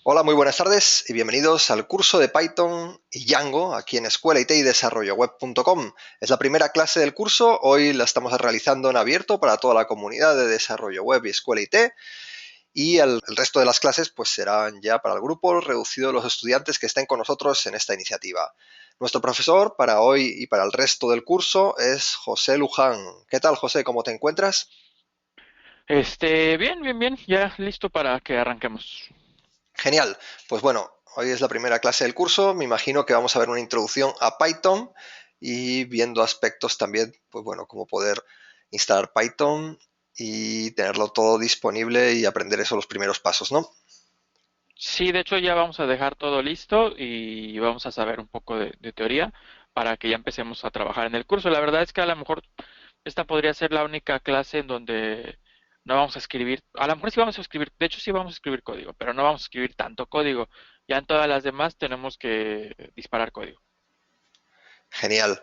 Hola, muy buenas tardes y bienvenidos al curso de Python y Django aquí en Escuela IT y DesarrolloWeb.com. Es la primera clase del curso, hoy la estamos realizando en abierto para toda la comunidad de Desarrollo Web y Escuela IT y el resto de las clases pues serán ya para el grupo reducido de los estudiantes que estén con nosotros en esta iniciativa. Nuestro profesor para hoy y para el resto del curso es José Luján. ¿Qué tal, José? ¿Cómo te encuentras? Bien, bien, bien, ya listo para que arranquemos. Genial. Pues bueno, hoy es la primera clase del curso. Me imagino que vamos a ver una introducción a Python y viendo aspectos también, pues bueno, cómo poder instalar Python y tenerlo todo disponible y aprender eso los primeros pasos, ¿no? Sí, de hecho ya vamos a dejar todo listo y vamos a saber un poco de teoría para que ya empecemos a trabajar en el curso. La verdad es que a lo mejor esta podría ser la única clase en donde no vamos a escribir, a lo mejor sí vamos a escribir, de hecho sí vamos a escribir código, pero no vamos a escribir tanto código. Ya en todas las demás tenemos que disparar código. Genial.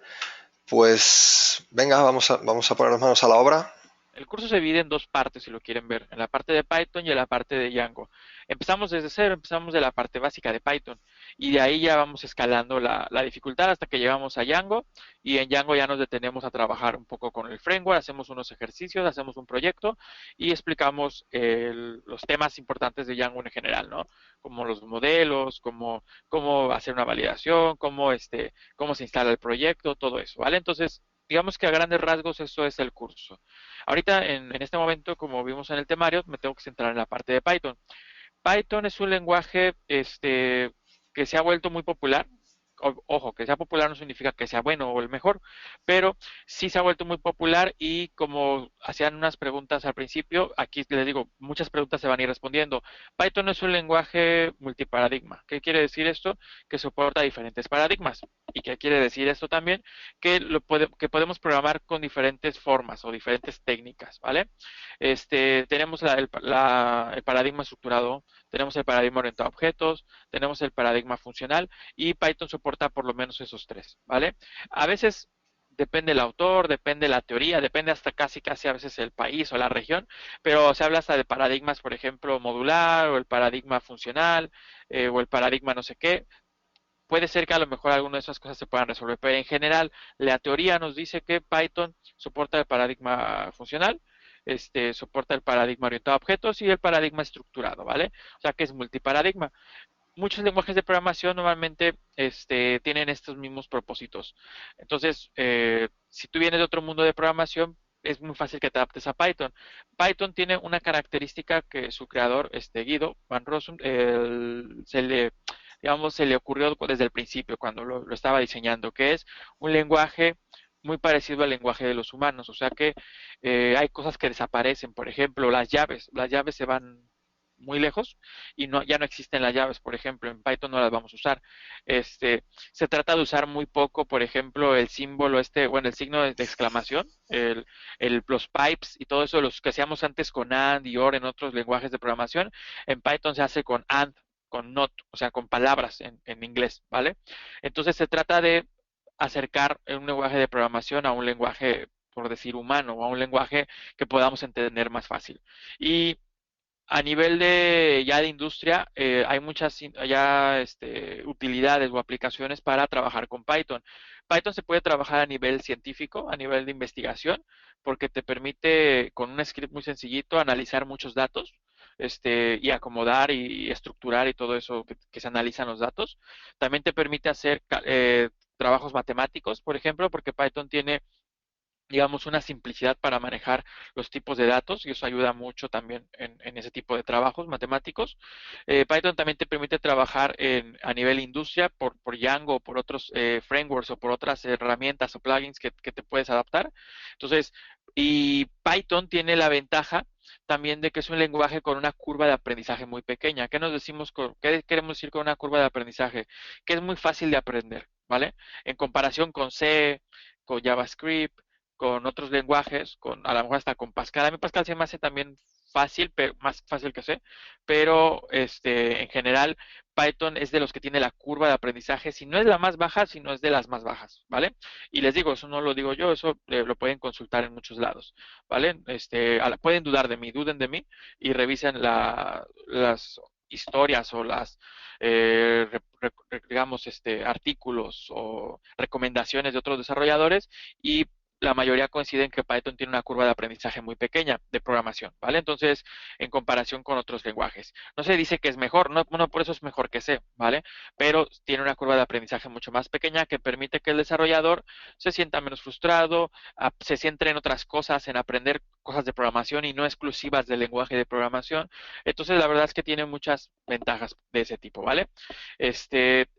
Pues venga, vamos a poner las manos a la obra. El curso se divide en dos partes, si lo quieren ver, en la parte de Python y en la parte de Django. Empezamos desde cero, empezamos de la parte básica de Python y de ahí ya vamos escalando la dificultad hasta que llegamos a Django y en Django ya nos detenemos a trabajar un poco con el framework, hacemos unos ejercicios, hacemos un proyecto y explicamos los temas importantes de Django en general, ¿no? Como los modelos, cómo hacer una validación, cómo se instala el proyecto, todo eso, ¿vale? Entonces, digamos que a grandes rasgos eso es el curso. Ahorita, en este momento, como vimos en el temario, me tengo que centrar en la parte de Python. Python es un lenguaje que se ha vuelto muy popular. Ojo, que sea popular no significa que sea bueno o el mejor, pero sí se ha vuelto muy popular y como hacían unas preguntas al principio, aquí les digo, muchas preguntas se van a ir respondiendo. Python es un lenguaje multiparadigma. ¿Qué quiere decir esto? Que soporta diferentes paradigmas. ¿Y qué quiere decir esto también? Que podemos programar con diferentes formas o diferentes técnicas, ¿vale? Tenemos el paradigma estructurado, tenemos el paradigma orientado a objetos, tenemos el paradigma funcional y Python soporta por lo menos esos tres, ¿vale? A veces depende el autor, depende la teoría, depende hasta casi a veces el país o la región, pero se habla hasta de paradigmas, por ejemplo, modular o el paradigma funcional o el paradigma no sé qué. Puede ser que a lo mejor alguna de esas cosas se puedan resolver, pero en general la teoría nos dice que Python soporta el paradigma funcional, soporta el paradigma orientado a objetos y el paradigma estructurado, ¿vale? O sea que es multiparadigma. Muchos lenguajes de programación normalmente tienen estos mismos propósitos. Entonces, si tú vienes de otro mundo de programación, es muy fácil que te adaptes a Python. Python tiene una característica que su creador, Guido Van Rossum, digamos, se le ocurrió desde el principio, cuando lo estaba diseñando, que es un lenguaje muy parecido al lenguaje de los humanos. O sea que hay cosas que desaparecen. Por ejemplo, las llaves se van muy lejos y ya no existen las llaves, por ejemplo, en Python no las vamos a usar. Se trata de usar muy poco, por ejemplo, el símbolo bueno, el signo de exclamación, los pipes y todo eso, los que hacíamos antes con and y or en otros lenguajes de programación, en Python se hace con and, con not, o sea, con palabras en inglés, ¿vale? Entonces se trata de acercar un lenguaje de programación a un lenguaje, por decir, humano, o a un lenguaje que podamos entender más fácil. Y a nivel de ya de industria, hay muchas ya utilidades o aplicaciones para trabajar con Python. Python se puede trabajar a nivel científico, a nivel de investigación, porque te permite con un script muy sencillito analizar muchos datos, y acomodar y estructurar y todo eso que se analizan los datos. También te permite hacer trabajos matemáticos, por ejemplo, porque Python tiene digamos, una simplicidad para manejar los tipos de datos y eso ayuda mucho también en ese tipo de trabajos matemáticos. Python también te permite trabajar a nivel industria por Django o por otros frameworks o por otras herramientas o plugins que te puedes adaptar. Entonces, y Python tiene la ventaja también de que es un lenguaje con una curva de aprendizaje muy pequeña. ¿Qué nos decimos qué queremos decir con una curva de aprendizaje? Que es muy fácil de aprender, ¿vale? En comparación con C, con JavaScript, con otros lenguajes, a lo mejor hasta con Pascal. A mí Pascal se me hace también fácil, pero más fácil que C, pero en general Python es de los que tiene la curva de aprendizaje, si no es la más baja, sino es de las más bajas, ¿vale? Y les digo, eso no lo digo yo, eso lo pueden consultar en muchos lados, ¿vale? Pueden dudar de mí, duden de mí y revisen las historias o digamos, artículos o recomendaciones de otros desarrolladores y la mayoría coinciden que Python tiene una curva de aprendizaje muy pequeña de programación, ¿vale? Entonces, en comparación con otros lenguajes. No se dice que es mejor, no por eso es mejor que C, ¿vale? Pero tiene una curva de aprendizaje mucho más pequeña que permite que el desarrollador se sienta menos frustrado, se centre en otras cosas, en aprender cosas de programación y no exclusivas del lenguaje de programación. Entonces, la verdad es que tiene muchas ventajas de ese tipo, ¿vale? Este,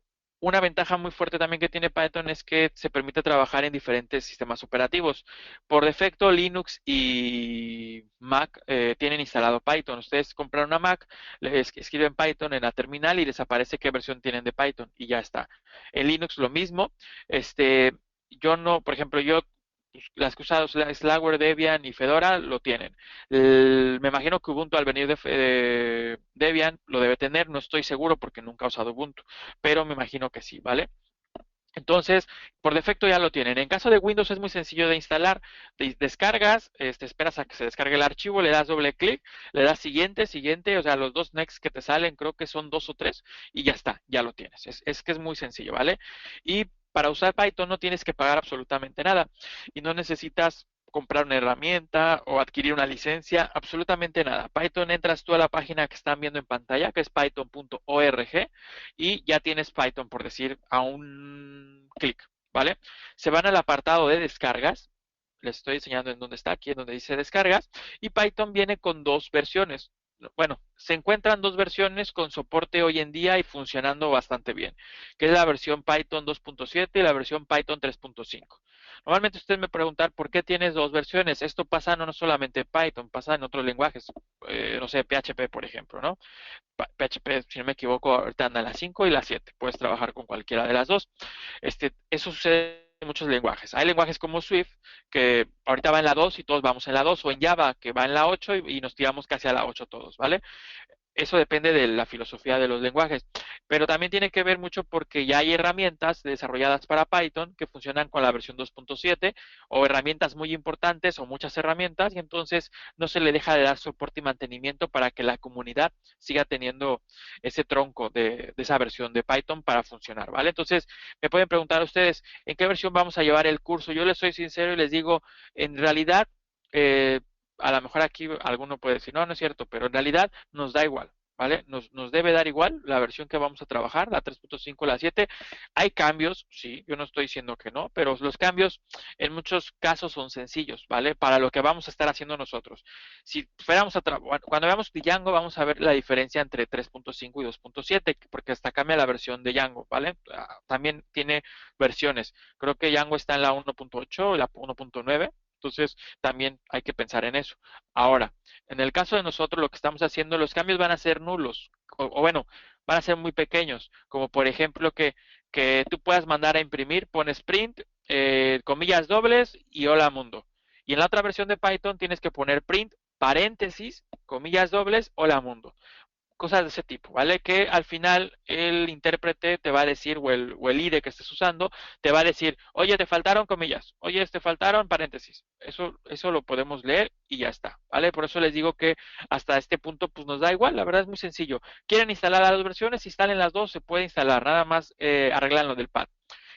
una ventaja muy fuerte también que tiene Python es que se permite trabajar en diferentes sistemas operativos. Por defecto, Linux y Mac tienen instalado Python. Ustedes compran una Mac, escriben Python en la terminal y les aparece qué versión tienen de Python y ya está. En Linux lo mismo. Este, yo no, por ejemplo, yo las que he usado, Slackware, Debian y Fedora lo tienen. Me imagino que Ubuntu al venir de Debian lo debe tener, no estoy seguro porque nunca he usado Ubuntu, pero me imagino que sí, ¿vale? Entonces, por defecto ya lo tienen. En caso de Windows es muy sencillo de instalar. Descargas, esperas a que se descargue el archivo, le das doble clic, le das siguiente, siguiente, o sea, los dos next que te salen creo que son dos o tres y ya está, ya lo tienes. Es que es muy sencillo, ¿vale? Y para usar Python no tienes que pagar absolutamente nada y no necesitas comprar una herramienta o adquirir una licencia, absolutamente nada. Python, entras tú a la página que están viendo en pantalla, que es python.org, y ya tienes Python, por decir, a un clic, ¿vale? Se van al apartado de descargas, les estoy enseñando en dónde está, aquí en donde dice descargas, y Python viene con dos versiones. Bueno, se encuentran dos versiones con soporte hoy en día y funcionando bastante bien, que es la versión Python 2.7 y la versión Python 3.5. Normalmente usted me preguntar por qué tienes dos versiones. Esto pasa no solamente en Python, pasa en otros lenguajes, no sé, PHP, por ejemplo, ¿no? PHP, si no me equivoco, ahorita anda en la 5 y la 7. Puedes trabajar con cualquiera de las dos. Eso sucede en muchos lenguajes. Hay lenguajes como Swift, que ahorita va en la 2 y todos vamos en la 2, o en Java, que va en la 8 y nos tiramos casi a la 8 todos, ¿vale? Eso depende de la filosofía de los lenguajes, pero también tiene que ver mucho porque ya hay herramientas desarrolladas para Python que funcionan con la versión 2.7 o herramientas muy importantes o muchas herramientas y entonces no se le deja de dar soporte y mantenimiento para que la comunidad siga teniendo ese tronco de esa versión de Python para funcionar, ¿vale? Entonces me pueden preguntar a ustedes en qué versión vamos a llevar el curso. Yo les soy sincero y les digo, en realidad, eh, a lo mejor aquí alguno puede decir, no, no es cierto, pero en realidad nos da igual, ¿vale? Nos debe dar igual la versión que vamos a trabajar, la 3.5, la 7. Hay cambios, sí, yo no estoy diciendo que no, pero los cambios en muchos casos son sencillos, ¿vale? Para lo que vamos a estar haciendo nosotros. Si fuéramos a cuando veamos Django, vamos a ver la diferencia entre 3.5 y 2.7, porque hasta cambia la versión de Django, ¿vale? También tiene versiones. Creo que Django está en la 1.8 y la 1.9. Entonces, también hay que pensar en eso. Ahora, en el caso de nosotros, lo que estamos haciendo, los cambios van a ser nulos, o bueno, van a ser muy pequeños, como por ejemplo que tú puedas mandar a imprimir, pones print, comillas dobles y hola mundo. Y en la otra versión de Python tienes que poner print, paréntesis, comillas dobles, hola mundo, cosas de ese tipo, ¿vale? Que al final el intérprete te va a decir, o el IDE que estés usando, te va a decir, oye, te faltaron comillas, oye, te faltaron paréntesis. Eso lo podemos leer y ya está, ¿vale? Por eso les digo que hasta este punto, pues nos da igual, la verdad es muy sencillo. ¿Quieren instalar las dos versiones? Instalen las dos, se puede instalar, nada más arreglan lo del pad.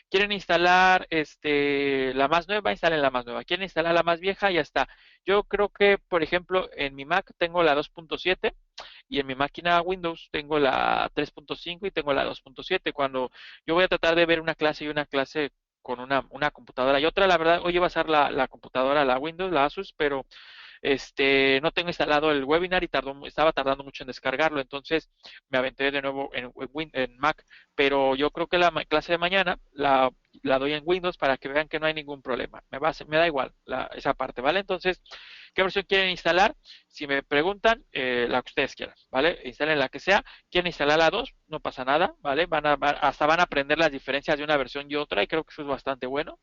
¿Quieren instalar la más nueva? Instalen la más nueva. ¿Quieren instalar la más vieja? Ya está. Yo creo que, por ejemplo, en mi Mac tengo la 2.7 y en mi máquina Windows tengo la 3.5 y tengo la 2.7. Cuando yo voy a tratar de ver una clase y una clase con una computadora y otra, la verdad, hoy iba a ser la computadora, la Windows, la Asus, pero no tengo instalado el webinar y estaba tardando mucho en descargarlo, entonces me aventé de nuevo en Mac, pero yo creo que la clase de mañana la doy en Windows para que vean que no hay ningún problema. Me da igual esa parte, ¿vale? Entonces, ¿qué versión quieren instalar? Si me preguntan, la que ustedes quieran, ¿vale? Instalen la que sea. ¿Quieren instalar la 2? No pasa nada, ¿vale? Hasta van a aprender las diferencias de una versión y otra y creo que eso es bastante bueno.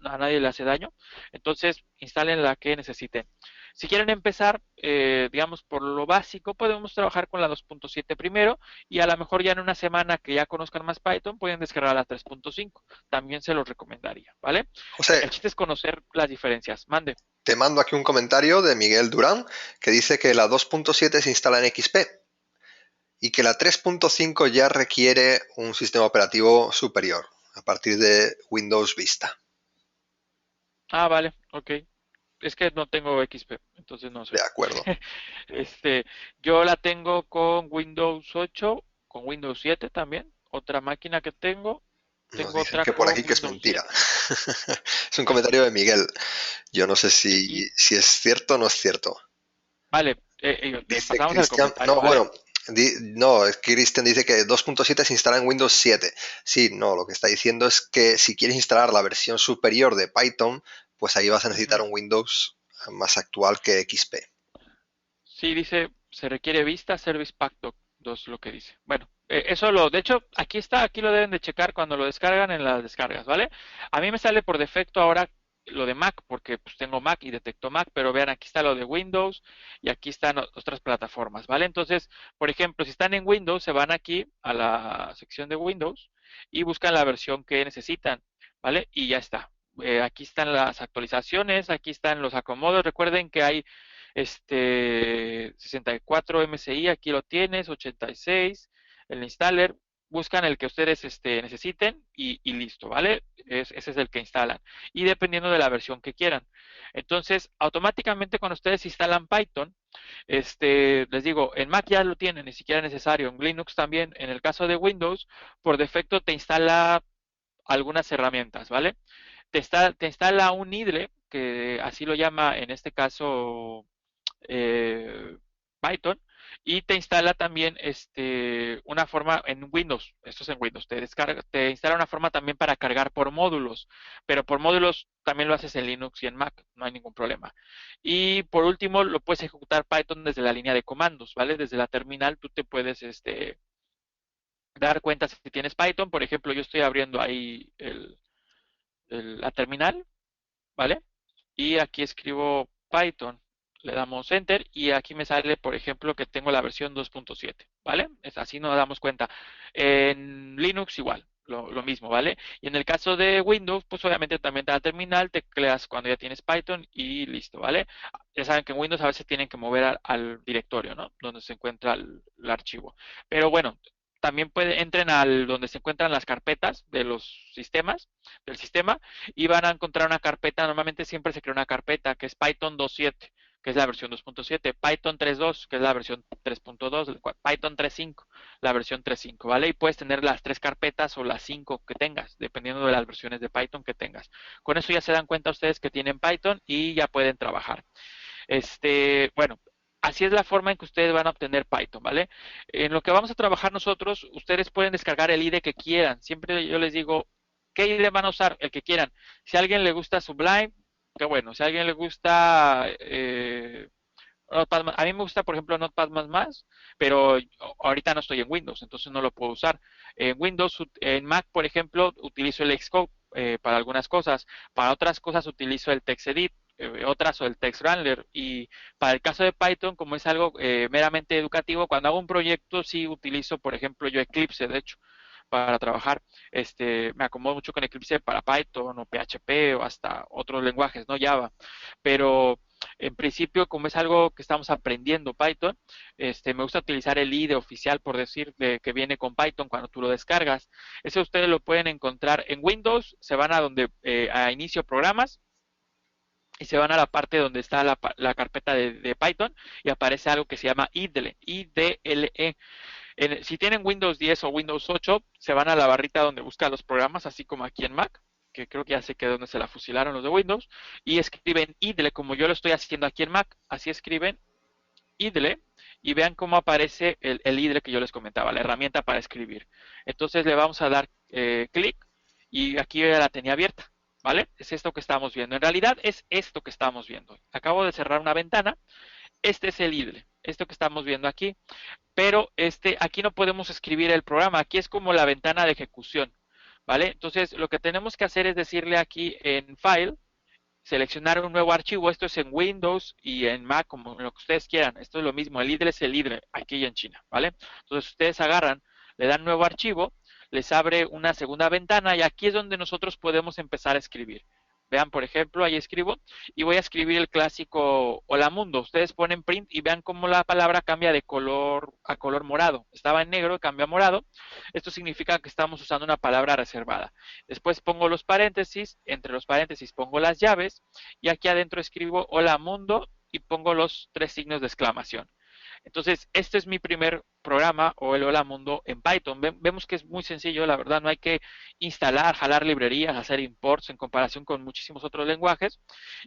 A nadie le hace daño. Entonces, instalen la que necesiten. Si quieren empezar, digamos, por lo básico, podemos trabajar con la 2.7 primero y a lo mejor ya en una semana que ya conozcan más Python, pueden descargar la 3.5. También se los recomendaría, ¿vale? José, El chiste es conocer las diferencias. Mande. te mando aquí un comentario de Miguel Durán que dice que la 2.7 se instala en XP y que la 3.5 ya requiere un sistema operativo superior, a partir de Windows Vista. Ah, vale, ok. Es que no tengo XP, entonces no De sé. acuerdo. Este, yo la tengo con Windows 8, con Windows 7 también. Otra máquina que tengo, Nos tengo dicen otra que por con aquí que es Windows mentira. 7. Es un comentario de Miguel. Yo no sé Y, si es cierto o no es cierto. vale, Dice pasamos al Cristian, comentario, no, ¿vale? bueno, no, Cristian dice que 2.7 se instala en Windows 7. Sí, no, lo que está diciendo es que si quieres instalar la versión superior de Python, pues ahí vas a necesitar Ujú. un Windows más actual que XP. Sí, dice, se requiere Vista Service Pack 2, lo que dice. Bueno, de hecho, aquí está, aquí lo deben de checar cuando lo descargan en las descargas, ¿vale? A mí me sale por defecto ahora lo de Mac, porque pues tengo Mac y detecto Mac, pero vean, aquí está lo de Windows y aquí están otras plataformas, ¿vale? Entonces, por ejemplo, si están en Windows, se van aquí a la sección de Windows y buscan la versión que necesitan, ¿vale? Y ya está. Aquí están las actualizaciones, aquí están los acomodos. Recuerden que hay 64 MSI, aquí lo tienes, 86, el installer, buscan el que ustedes necesiten y listo, ¿vale? Ese es el que instalan. Y dependiendo de la versión que quieran. Entonces, automáticamente cuando ustedes instalan Python, les digo, en Mac ya lo tienen, ni siquiera es necesario. En Linux también, en el caso de Windows, por defecto te instala algunas herramientas, ¿vale? Te instala un IDLE, que así lo llama en este caso Python, y te instala también una forma en Windows, esto es en Windows, te instala una forma también para cargar por módulos, pero por módulos también lo haces en Linux y en Mac, no hay ningún problema. Y por último, lo puedes ejecutar Python desde la línea de comandos, ¿vale? Desde la terminal tú te puedes dar cuenta si tienes Python. Por ejemplo, yo estoy abriendo ahí la terminal, ¿vale? Y aquí escribo Python, le damos Enter y aquí me sale, por ejemplo, que tengo la versión 2.7, ¿vale? Es así nos damos cuenta. En Linux igual, lo mismo, ¿vale? Y en el caso de Windows, pues obviamente también te da terminal, tecleas cuando ya tienes Python y listo, ¿vale? Ya saben que en Windows a veces tienen que mover al directorio, ¿no? Donde se encuentra el archivo. Pero bueno, también entren al donde se encuentran las carpetas de los sistemas, del sistema, y van a encontrar una carpeta. Normalmente siempre se crea una carpeta que es Python 2.7, que es la versión 2.7, Python 3.2, que es la versión 3.2, Python 3.5, la versión 3.5, ¿vale? Y puedes tener las tres carpetas o las cinco que tengas, dependiendo de las versiones de Python que tengas. Con eso ya se dan cuenta ustedes que tienen Python y ya pueden trabajar. Bueno, así es la forma en que ustedes van a obtener Python, ¿vale? En lo que vamos a trabajar nosotros, ustedes pueden descargar el IDE que quieran. Siempre yo les digo, ¿qué IDE van a usar? El que quieran. Si a alguien le gusta Sublime, qué bueno. Si a alguien le gusta Notepad+, a mí me gusta, por ejemplo, Notepad++, pero ahorita no estoy en Windows, entonces no lo puedo usar. En Windows, en Mac, por ejemplo, utilizo el Xcode para algunas cosas. Para otras cosas utilizo el TextEdit, otras o el TextWrangler. Y para el caso de Python, como es algo meramente educativo, cuando hago un proyecto sí utilizo, por ejemplo, yo Eclipse, de hecho, para trabajar. Me acomodo mucho con Eclipse para Python o PHP o hasta otros lenguajes, no Java. Pero en principio, como es algo que estamos aprendiendo Python, me gusta utilizar el IDE oficial, por decir, que viene con Python cuando tú lo descargas. Eso ustedes lo pueden encontrar en Windows, se van a donde a inicio programas y se van a la parte donde está la carpeta de Python y aparece algo que se llama IDLE, IDLE. Si tienen Windows 10 o Windows 8, se van a la barrita donde buscan los programas, así como aquí en Mac, que creo que ya sé que es donde se la fusilaron los de Windows, y escriben IDLE, como yo lo estoy haciendo aquí en Mac, así escriben IDLE, y vean cómo aparece el IDLE que yo les comentaba, la herramienta para escribir. Entonces le vamos a dar clic, y aquí yo ya la tenía abierta, ¿vale? Es esto que estamos viendo. En realidad es esto que estamos viendo. Acabo de cerrar una ventana, este es el IDLE, esto que estamos viendo aquí, pero aquí no podemos escribir el programa, aquí es como la ventana de ejecución, ¿vale? Entonces, lo que tenemos que hacer es decirle aquí en File, seleccionar un nuevo archivo. Esto es en Windows y en Mac, como lo que ustedes quieran. Esto es lo mismo, el IDLE es el IDLE, aquí y en China, ¿vale? Entonces, ustedes agarran, le dan nuevo archivo, les abre una segunda ventana y aquí es donde nosotros podemos empezar a escribir. Vean, por ejemplo, ahí escribo y voy a escribir el clásico Hola Mundo. Ustedes ponen print y vean cómo la palabra cambia de color a color morado. Estaba en negro, cambia a morado. Esto significa que estamos usando una palabra reservada. Después pongo los paréntesis, entre los paréntesis pongo las llaves y aquí adentro escribo Hola Mundo y pongo los 3 signos de exclamación. Entonces, este es mi primer programa o el Hola Mundo en Python. Vemos que es muy sencillo, la verdad, no hay que instalar, jalar librerías, hacer imports en comparación con muchísimos otros lenguajes.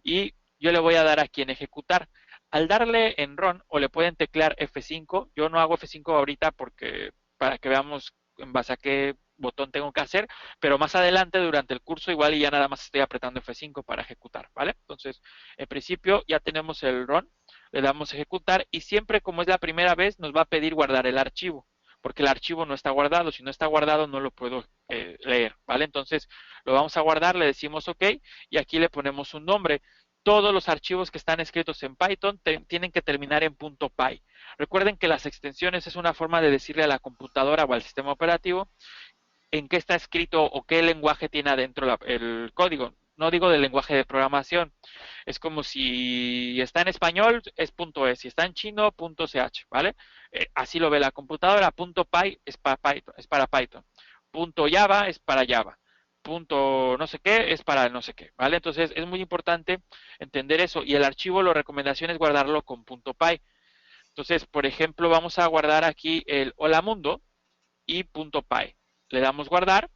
Y yo le voy a dar aquí en ejecutar. Al darle en run o le pueden teclear F5, yo no hago F5 ahorita porque para que veamos en base a qué botón tengo que hacer, pero más adelante durante el curso igual y ya nada más estoy apretando F5 para ejecutar, ¿vale? Entonces, en principio ya tenemos el run, le damos a ejecutar y siempre como es la primera vez nos va a pedir guardar el archivo, porque el archivo no está guardado, si no está guardado no lo puedo leer, ¿vale? Entonces lo vamos a guardar, le decimos OK y aquí le ponemos un nombre. Todos los archivos que están escritos en Python tienen que terminar en .py. Recuerden que las extensiones es una forma de decirle a la computadora o al sistema operativo en qué está escrito o qué lenguaje tiene adentro el código. No digo del lenguaje de programación. Es como si está en español es .es, si está en chino .ch, ¿vale? Así lo ve la computadora. .py es para Python, .java es para Java. Punto no sé qué es para no sé qué, ¿vale? Entonces es muy importante entender eso y el archivo, la recomendación es guardarlo con .py. Entonces, por ejemplo, vamos a guardar aquí el hola mundo y .py. Le damos guardar,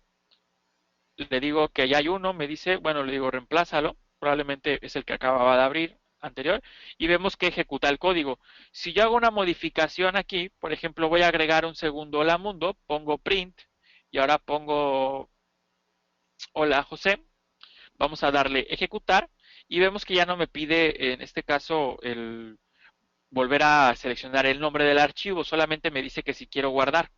le digo que ya hay uno, me dice, bueno, le digo reemplázalo, probablemente es el que acababa de abrir anterior, y vemos que ejecuta el código. Si yo hago una modificación aquí, por ejemplo, voy a agregar un segundo hola mundo, pongo print, y ahora pongo hola José, vamos a darle ejecutar, y vemos que ya no me pide, en este caso, el volver a seleccionar el nombre del archivo, solamente me dice que si quiero guardar,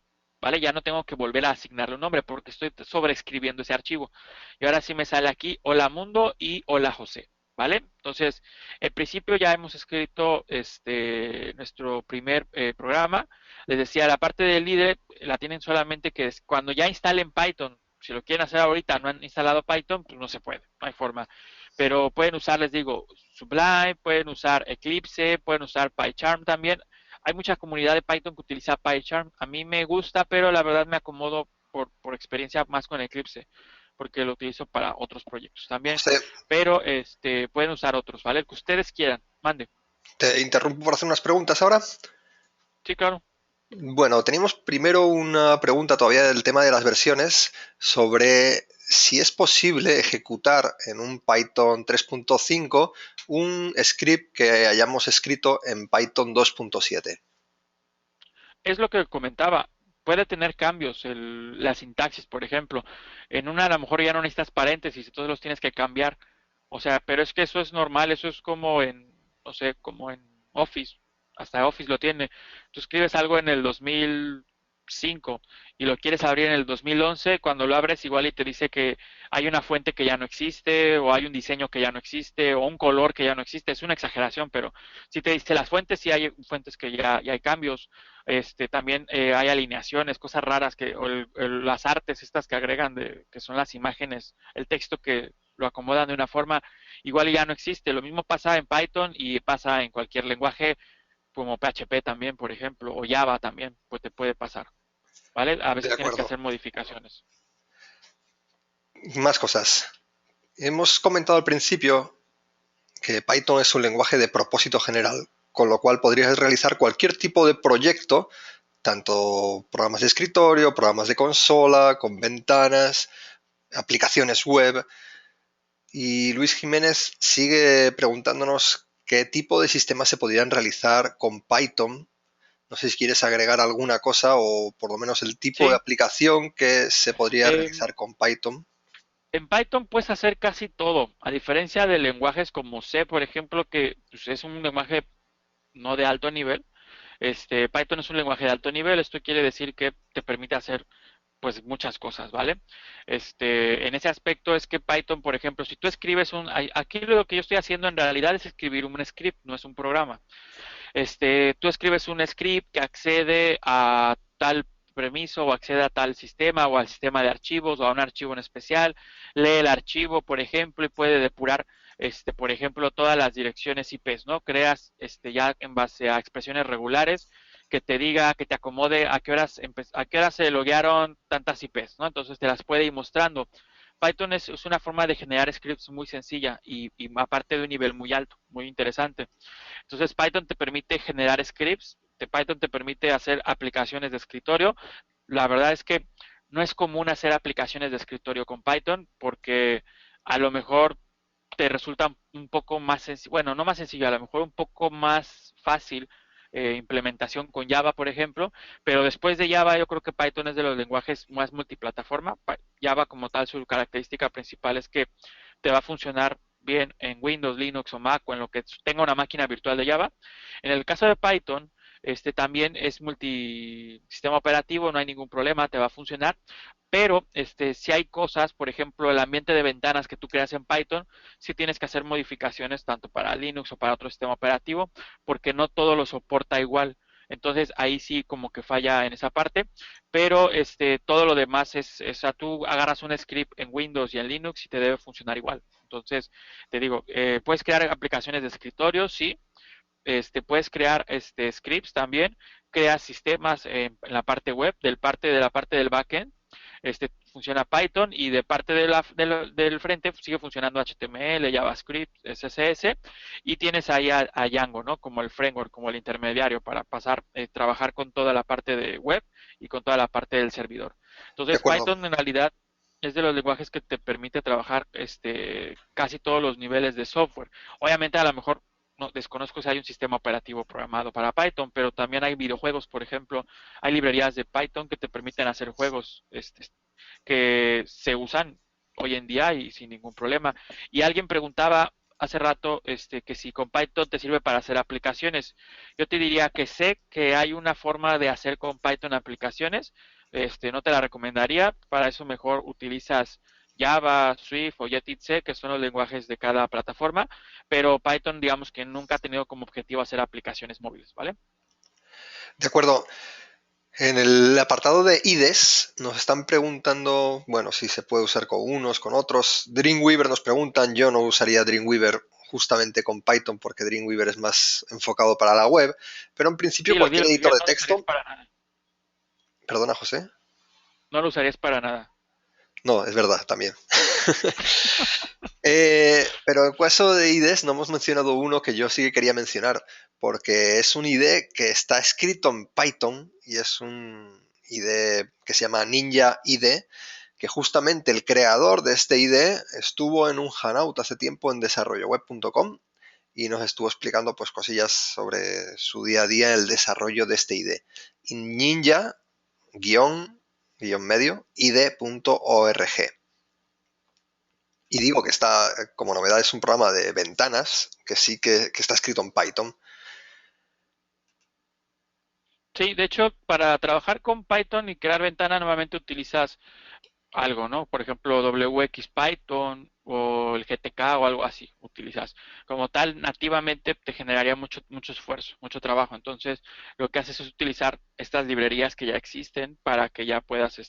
¿vale? Ya no tengo que volver a asignarle un nombre porque estoy sobreescribiendo ese archivo. Y ahora sí me sale aquí Hola Mundo y Hola José, ¿vale? Entonces, en principio ya hemos escrito nuestro primer programa. Les decía, la parte del líder la tienen solamente que cuando ya instalen Python. Si lo quieren hacer ahorita, no han instalado Python, pues no se puede, no hay forma. Pero pueden usar, les digo, Sublime, pueden usar Eclipse, pueden usar PyCharm también. Hay mucha comunidad de Python que utiliza PyCharm. A mí me gusta, pero la verdad me acomodo por experiencia más con Eclipse, porque lo utilizo para otros proyectos también. José, Pero pueden usar otros, ¿vale? El que ustedes quieran. Mande. te interrumpo por hacer unas preguntas ahora. Sí, claro. Bueno, teníamos primero una pregunta todavía del tema de las versiones sobre si es posible ejecutar en un Python 3.5 un script que hayamos escrito en Python 2.7. Es lo que comentaba. Puede tener cambios la sintaxis, por ejemplo. En una a lo mejor ya no necesitas paréntesis, entonces los tienes que cambiar. O sea, pero es que eso es normal, eso es como en, no sé, como en Office. Hasta Office lo tiene. Tú escribes algo en el 2005 y lo quieres abrir en el 2011, cuando lo abres igual y te dice que hay una fuente que ya no existe, o hay un diseño que ya no existe, o un color que ya no existe. Es una exageración, pero si te dice las fuentes, sí hay fuentes que ya hay cambios. También hay alineaciones, cosas raras o las artes estas que agregan que son las imágenes, el texto que lo acomodan de una forma, igual ya no existe. Lo mismo pasa en Python y pasa en cualquier lenguaje como PHP también, por ejemplo, o Java también, pues te puede pasar, ¿vale? A De veces tienes que acuerdo. hacer modificaciones. Más cosas. Hemos comentado al principio que Python es un lenguaje de propósito general, con lo cual podrías realizar cualquier tipo de proyecto, tanto programas de escritorio, programas de consola, con ventanas, aplicaciones web. Y Luis Jiménez sigue preguntándonos qué tipo de sistemas se podrían realizar con Python. No sé si quieres agregar alguna cosa o por lo menos el tipo de Sí, aplicación que se podría em, realizar con Python. en Python puedes hacer casi todo, a diferencia de lenguajes como C, por ejemplo, que pues, es un lenguaje no de alto nivel. Python es un lenguaje de alto nivel, esto quiere decir que te permite hacer pues muchas cosas, ¿vale? En ese aspecto es que Python, por ejemplo, si tú escribes aquí lo que yo estoy haciendo en realidad es escribir un script, no es un programa. Tú escribes un script que accede a tal permiso o accede a tal sistema o al sistema de archivos o a un archivo en especial, lee el archivo, por ejemplo, y puede depurar, por ejemplo, todas las direcciones IPs, ¿no? Creas, ya en base a expresiones regulares que te diga, que te acomode a qué horas se loguearon tantas IPs, ¿no? Entonces te las puede ir mostrando. Python es una forma de generar scripts muy sencilla y aparte de un nivel muy alto, muy interesante. Entonces Python te permite generar scripts, Python te permite hacer aplicaciones de escritorio. La verdad es que no es común hacer aplicaciones de escritorio con Python porque a lo mejor te resulta un poco más sencillo, bueno, no más sencillo, a lo mejor un poco más fácil implementación con Java, por ejemplo, pero después de Java yo creo que Python es de los lenguajes más multiplataforma. Java como tal, su característica principal es que te va a funcionar bien en Windows, Linux o Mac o en lo que tenga una máquina virtual de Java. En el caso de Python, también es multisistema operativo, no hay ningún problema, te va a funcionar, pero si hay cosas, por ejemplo, el ambiente de ventanas que tú creas en Python, si tienes que hacer modificaciones tanto para Linux o para otro sistema operativo, porque no todo lo soporta igual. Entonces ahí sí como que falla en esa parte, pero todo lo demás o sea, tú agarras un script en Windows y en Linux y te debe funcionar igual. Entonces, te digo, puedes crear aplicaciones de escritorio, sí, puedes crear scripts también, creas sistemas en la parte web, de la parte del backend, funciona Python y de parte del frente sigue funcionando HTML, JavaScript, CSS y tienes ahí a Django, ¿no? Como el framework, como el intermediario para trabajar con toda la parte de web y con toda la parte del servidor. De Entonces acuerdo. Python en realidad es de los lenguajes que te permite trabajar casi todos los niveles de software. Obviamente a lo mejor no desconozco si hay un sistema operativo programado para Python, pero también hay videojuegos, por ejemplo, hay librerías de Python que te permiten hacer juegos que se usan hoy en día y sin ningún problema. Y alguien preguntaba hace rato que si con Python te sirve para hacer aplicaciones. Yo te diría que sé que hay una forma de hacer con Python aplicaciones, no te la recomendaría, para eso mejor utilizas Java, Swift o Jetitze, que son los lenguajes de cada plataforma, pero Python digamos que nunca ha tenido como objetivo hacer aplicaciones móviles, ¿vale? De acuerdo. En el apartado de IDEs nos están preguntando, bueno, si se puede usar con unos, con otros. Dreamweaver nos preguntan, yo no usaría Dreamweaver justamente con Python porque Dreamweaver es más enfocado para la web, pero en principio Dilo, cualquier dilo, editor Miguel, de no lo usarías texto, para nada. perdona José, No lo usarías para nada. no, es verdad también. Pero en caso de IDEs no hemos mencionado uno que yo sí que quería mencionar, porque es un IDE que está escrito en Python y es un IDE que se llama Ninja IDE, que justamente el creador de este IDE estuvo en un Hangout hace tiempo en desarrolloweb.com y nos estuvo explicando pues cosillas sobre su día a día en el desarrollo de este IDE. Ninja medio ide.org. Y digo que está, como novedad, es un programa de ventanas que sí que está escrito en Python. Sí, de hecho, para trabajar con Python y crear ventana, normalmente utilizas algo, ¿no? Por ejemplo, WX Python o el GTK o algo así utilizas. Como tal, nativamente te generaría mucho esfuerzo, mucho trabajo. Entonces, lo que haces es utilizar estas librerías que ya existen para que ya puedas,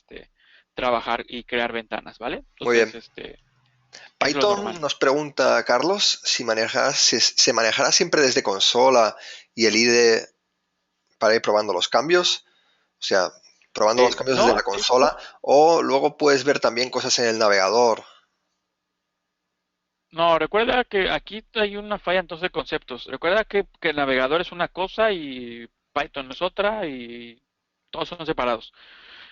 trabajar y crear ventanas, ¿vale? Muy Entonces, bien. es lo Python normal. nos pregunta Carlos si se manejará siempre desde consola y el IDE para ir probando los cambios. O sea, probando los cambios desde No, la consola. O luego puedes ver también cosas en el navegador. no, recuerda que aquí hay una falla entonces de conceptos. Recuerda que el navegador es una cosa y Python es otra y todos son separados.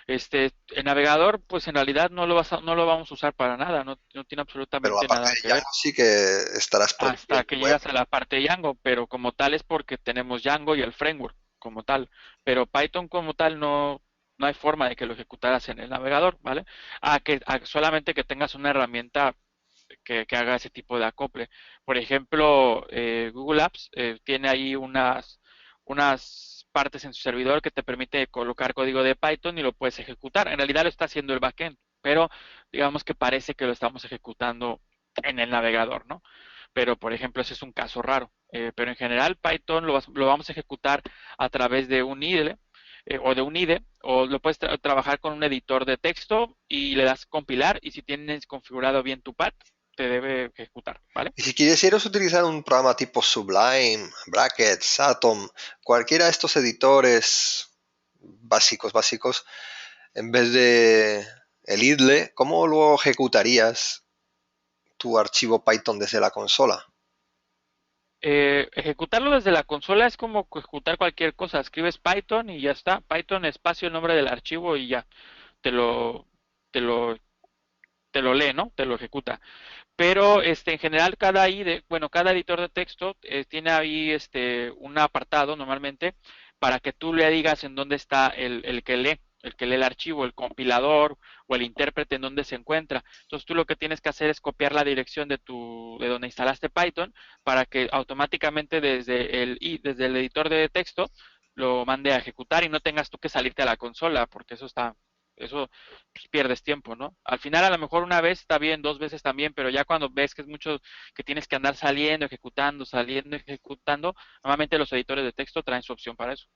El navegador, pues en realidad no lo vamos a usar para nada, no tiene Pero la absolutamente parte nada de que ver Django sí que estarás hasta protegiendo que web. llegas a la parte de Django, pero como tal es porque tenemos Django y el framework como tal, pero Python como tal no hay forma de que lo ejecutaras en el navegador, ¿vale? Solamente que tengas una herramienta que haga ese tipo de acople. Por ejemplo, Google Apps tiene ahí unas partes en su servidor que te permite colocar código de Python y lo puedes ejecutar. En realidad lo está haciendo el backend, pero digamos que parece que lo estamos ejecutando en el navegador, ¿no? Pero, por ejemplo, ese es un caso raro. Pero en general, Python lo vamos a ejecutar a través de un IDLE. o de un IDE, o lo puedes trabajar con un editor de texto y le das compilar y si tienes configurado bien tu path, te debe ejecutar, ¿vale? Y si quisieras utilizar un programa tipo Sublime, Brackets, Atom, cualquiera de estos editores básicos, en vez de el idle, ¿cómo luego ejecutarías tu archivo Python desde la consola? Ejecutarlo desde la consola es como ejecutar cualquier cosa. Escribes Python y ya está. Python espacio el nombre del archivo y ya te lo, te lo, te lo lee, ¿no? Te lo ejecuta. Pero en general cada IDE, bueno, cada editor de texto tiene ahí un apartado normalmente para que tú le digas en dónde está el que lee el archivo, el compilador o el intérprete en dónde se encuentra. Entonces tú lo que tienes que hacer es copiar la dirección de donde instalaste Python para que automáticamente desde el editor de texto lo mande a ejecutar y no tengas tú que salirte a la consola, porque eso pues, pierdes tiempo, ¿no? Al final a lo mejor una vez está bien, dos veces también, pero ya cuando ves que es mucho que tienes que andar saliendo, ejecutando, normalmente los editores de texto traen su opción para eso.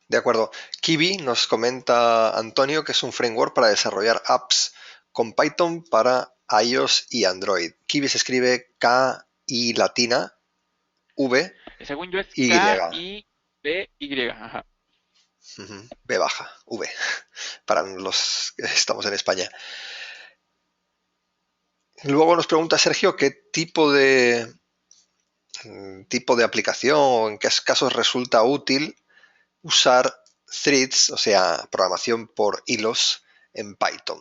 De acuerdo. Kiwi nos comenta Antonio que es un framework para desarrollar apps con Python para iOS y Android. Kiwi se escribe K-I latina V Según yo es Y. K-I-B-Y, ajá. B baja, V, para los que estamos en España. Luego nos pregunta Sergio qué tipo de aplicación o en qué casos resulta útil usar threads, o sea, programación por hilos en Python.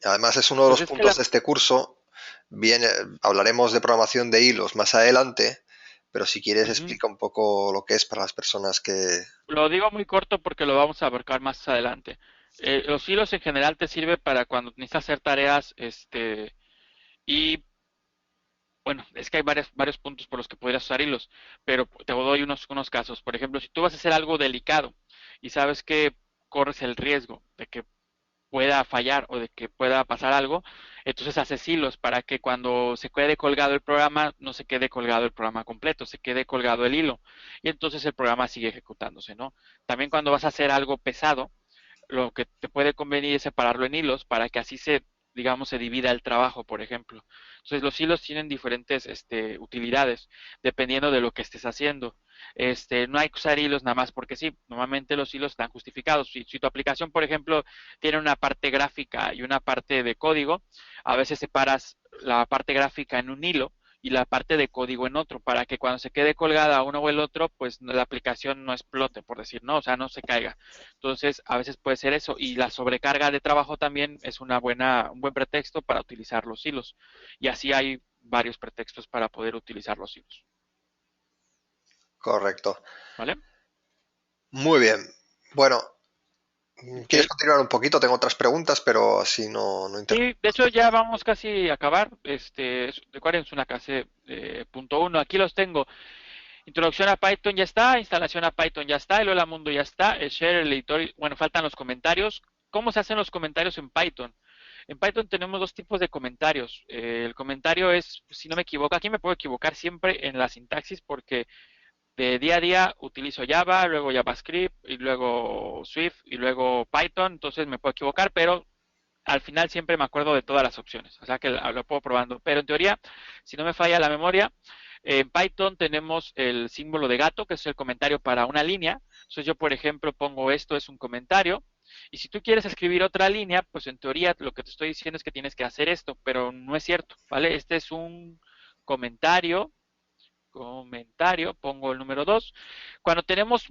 Además es uno de Pues los es que puntos de este curso. Bien, hablaremos de programación de hilos más adelante, pero si quieres ujú. explica un poco lo que es para las personas que. Lo digo muy corto porque lo vamos a abarcar más adelante. Los hilos en general te sirve para cuando necesitas hacer tareas, y bueno, es que hay varios puntos por los que podrías usar hilos, pero te doy unos casos. Por ejemplo, si tú vas a hacer algo delicado y sabes que corres el riesgo de que pueda fallar o de que pueda pasar algo, entonces haces hilos para que cuando se quede colgado el programa, no se quede colgado el programa completo, se quede colgado el hilo. Y entonces el programa sigue ejecutándose, ¿no? También cuando vas a hacer algo pesado, lo que te puede convenir es separarlo en hilos para que así digamos, se divida el trabajo, por ejemplo. Entonces, los hilos tienen diferentes utilidades, dependiendo de lo que estés haciendo. No hay que usar hilos nada más porque sí, normalmente los hilos están justificados. Si tu aplicación, por ejemplo, tiene una parte gráfica y una parte de código, a veces separas la parte gráfica en un hilo y la parte de código en otro, para que cuando se quede colgada uno o el otro, pues la aplicación no explote, por decir, ¿no? O sea, no se caiga. Entonces, a veces puede ser eso. Y la sobrecarga de trabajo también es un buen pretexto para utilizar los hilos. Y así hay varios pretextos para poder utilizar los hilos. Correcto. ¿Vale? Muy bien. Bueno, Ok. ¿quieres continuar un poquito? Tengo otras preguntas, pero así no interrumpo. Sí, de hecho ya vamos casi a acabar. Recuerden, es una clase punto uno. Aquí los tengo. Introducción a Python ya está, instalación a Python ya está, el Hola Mundo ya está, el share, el editor, bueno, faltan los comentarios. ¿Cómo se hacen los comentarios en Python? En Python tenemos dos tipos de comentarios. El comentario es, si no me equivoco, aquí me puedo equivocar siempre en la sintaxis porque de día a día utilizo Java, luego JavaScript y luego Swift y luego Python, entonces me puedo equivocar, pero al final siempre me acuerdo de todas las opciones, o sea que lo puedo probando. Pero en teoría, si no me falla la memoria, en Python tenemos el símbolo de gato, que es el comentario para una línea. Entonces yo, por ejemplo, pongo esto es un comentario. Y si tú quieres escribir otra línea, pues en teoría lo que te estoy diciendo es que tienes que hacer esto, pero no es cierto, ¿vale? Este es un comentario, pongo el número 2. Cuando tenemos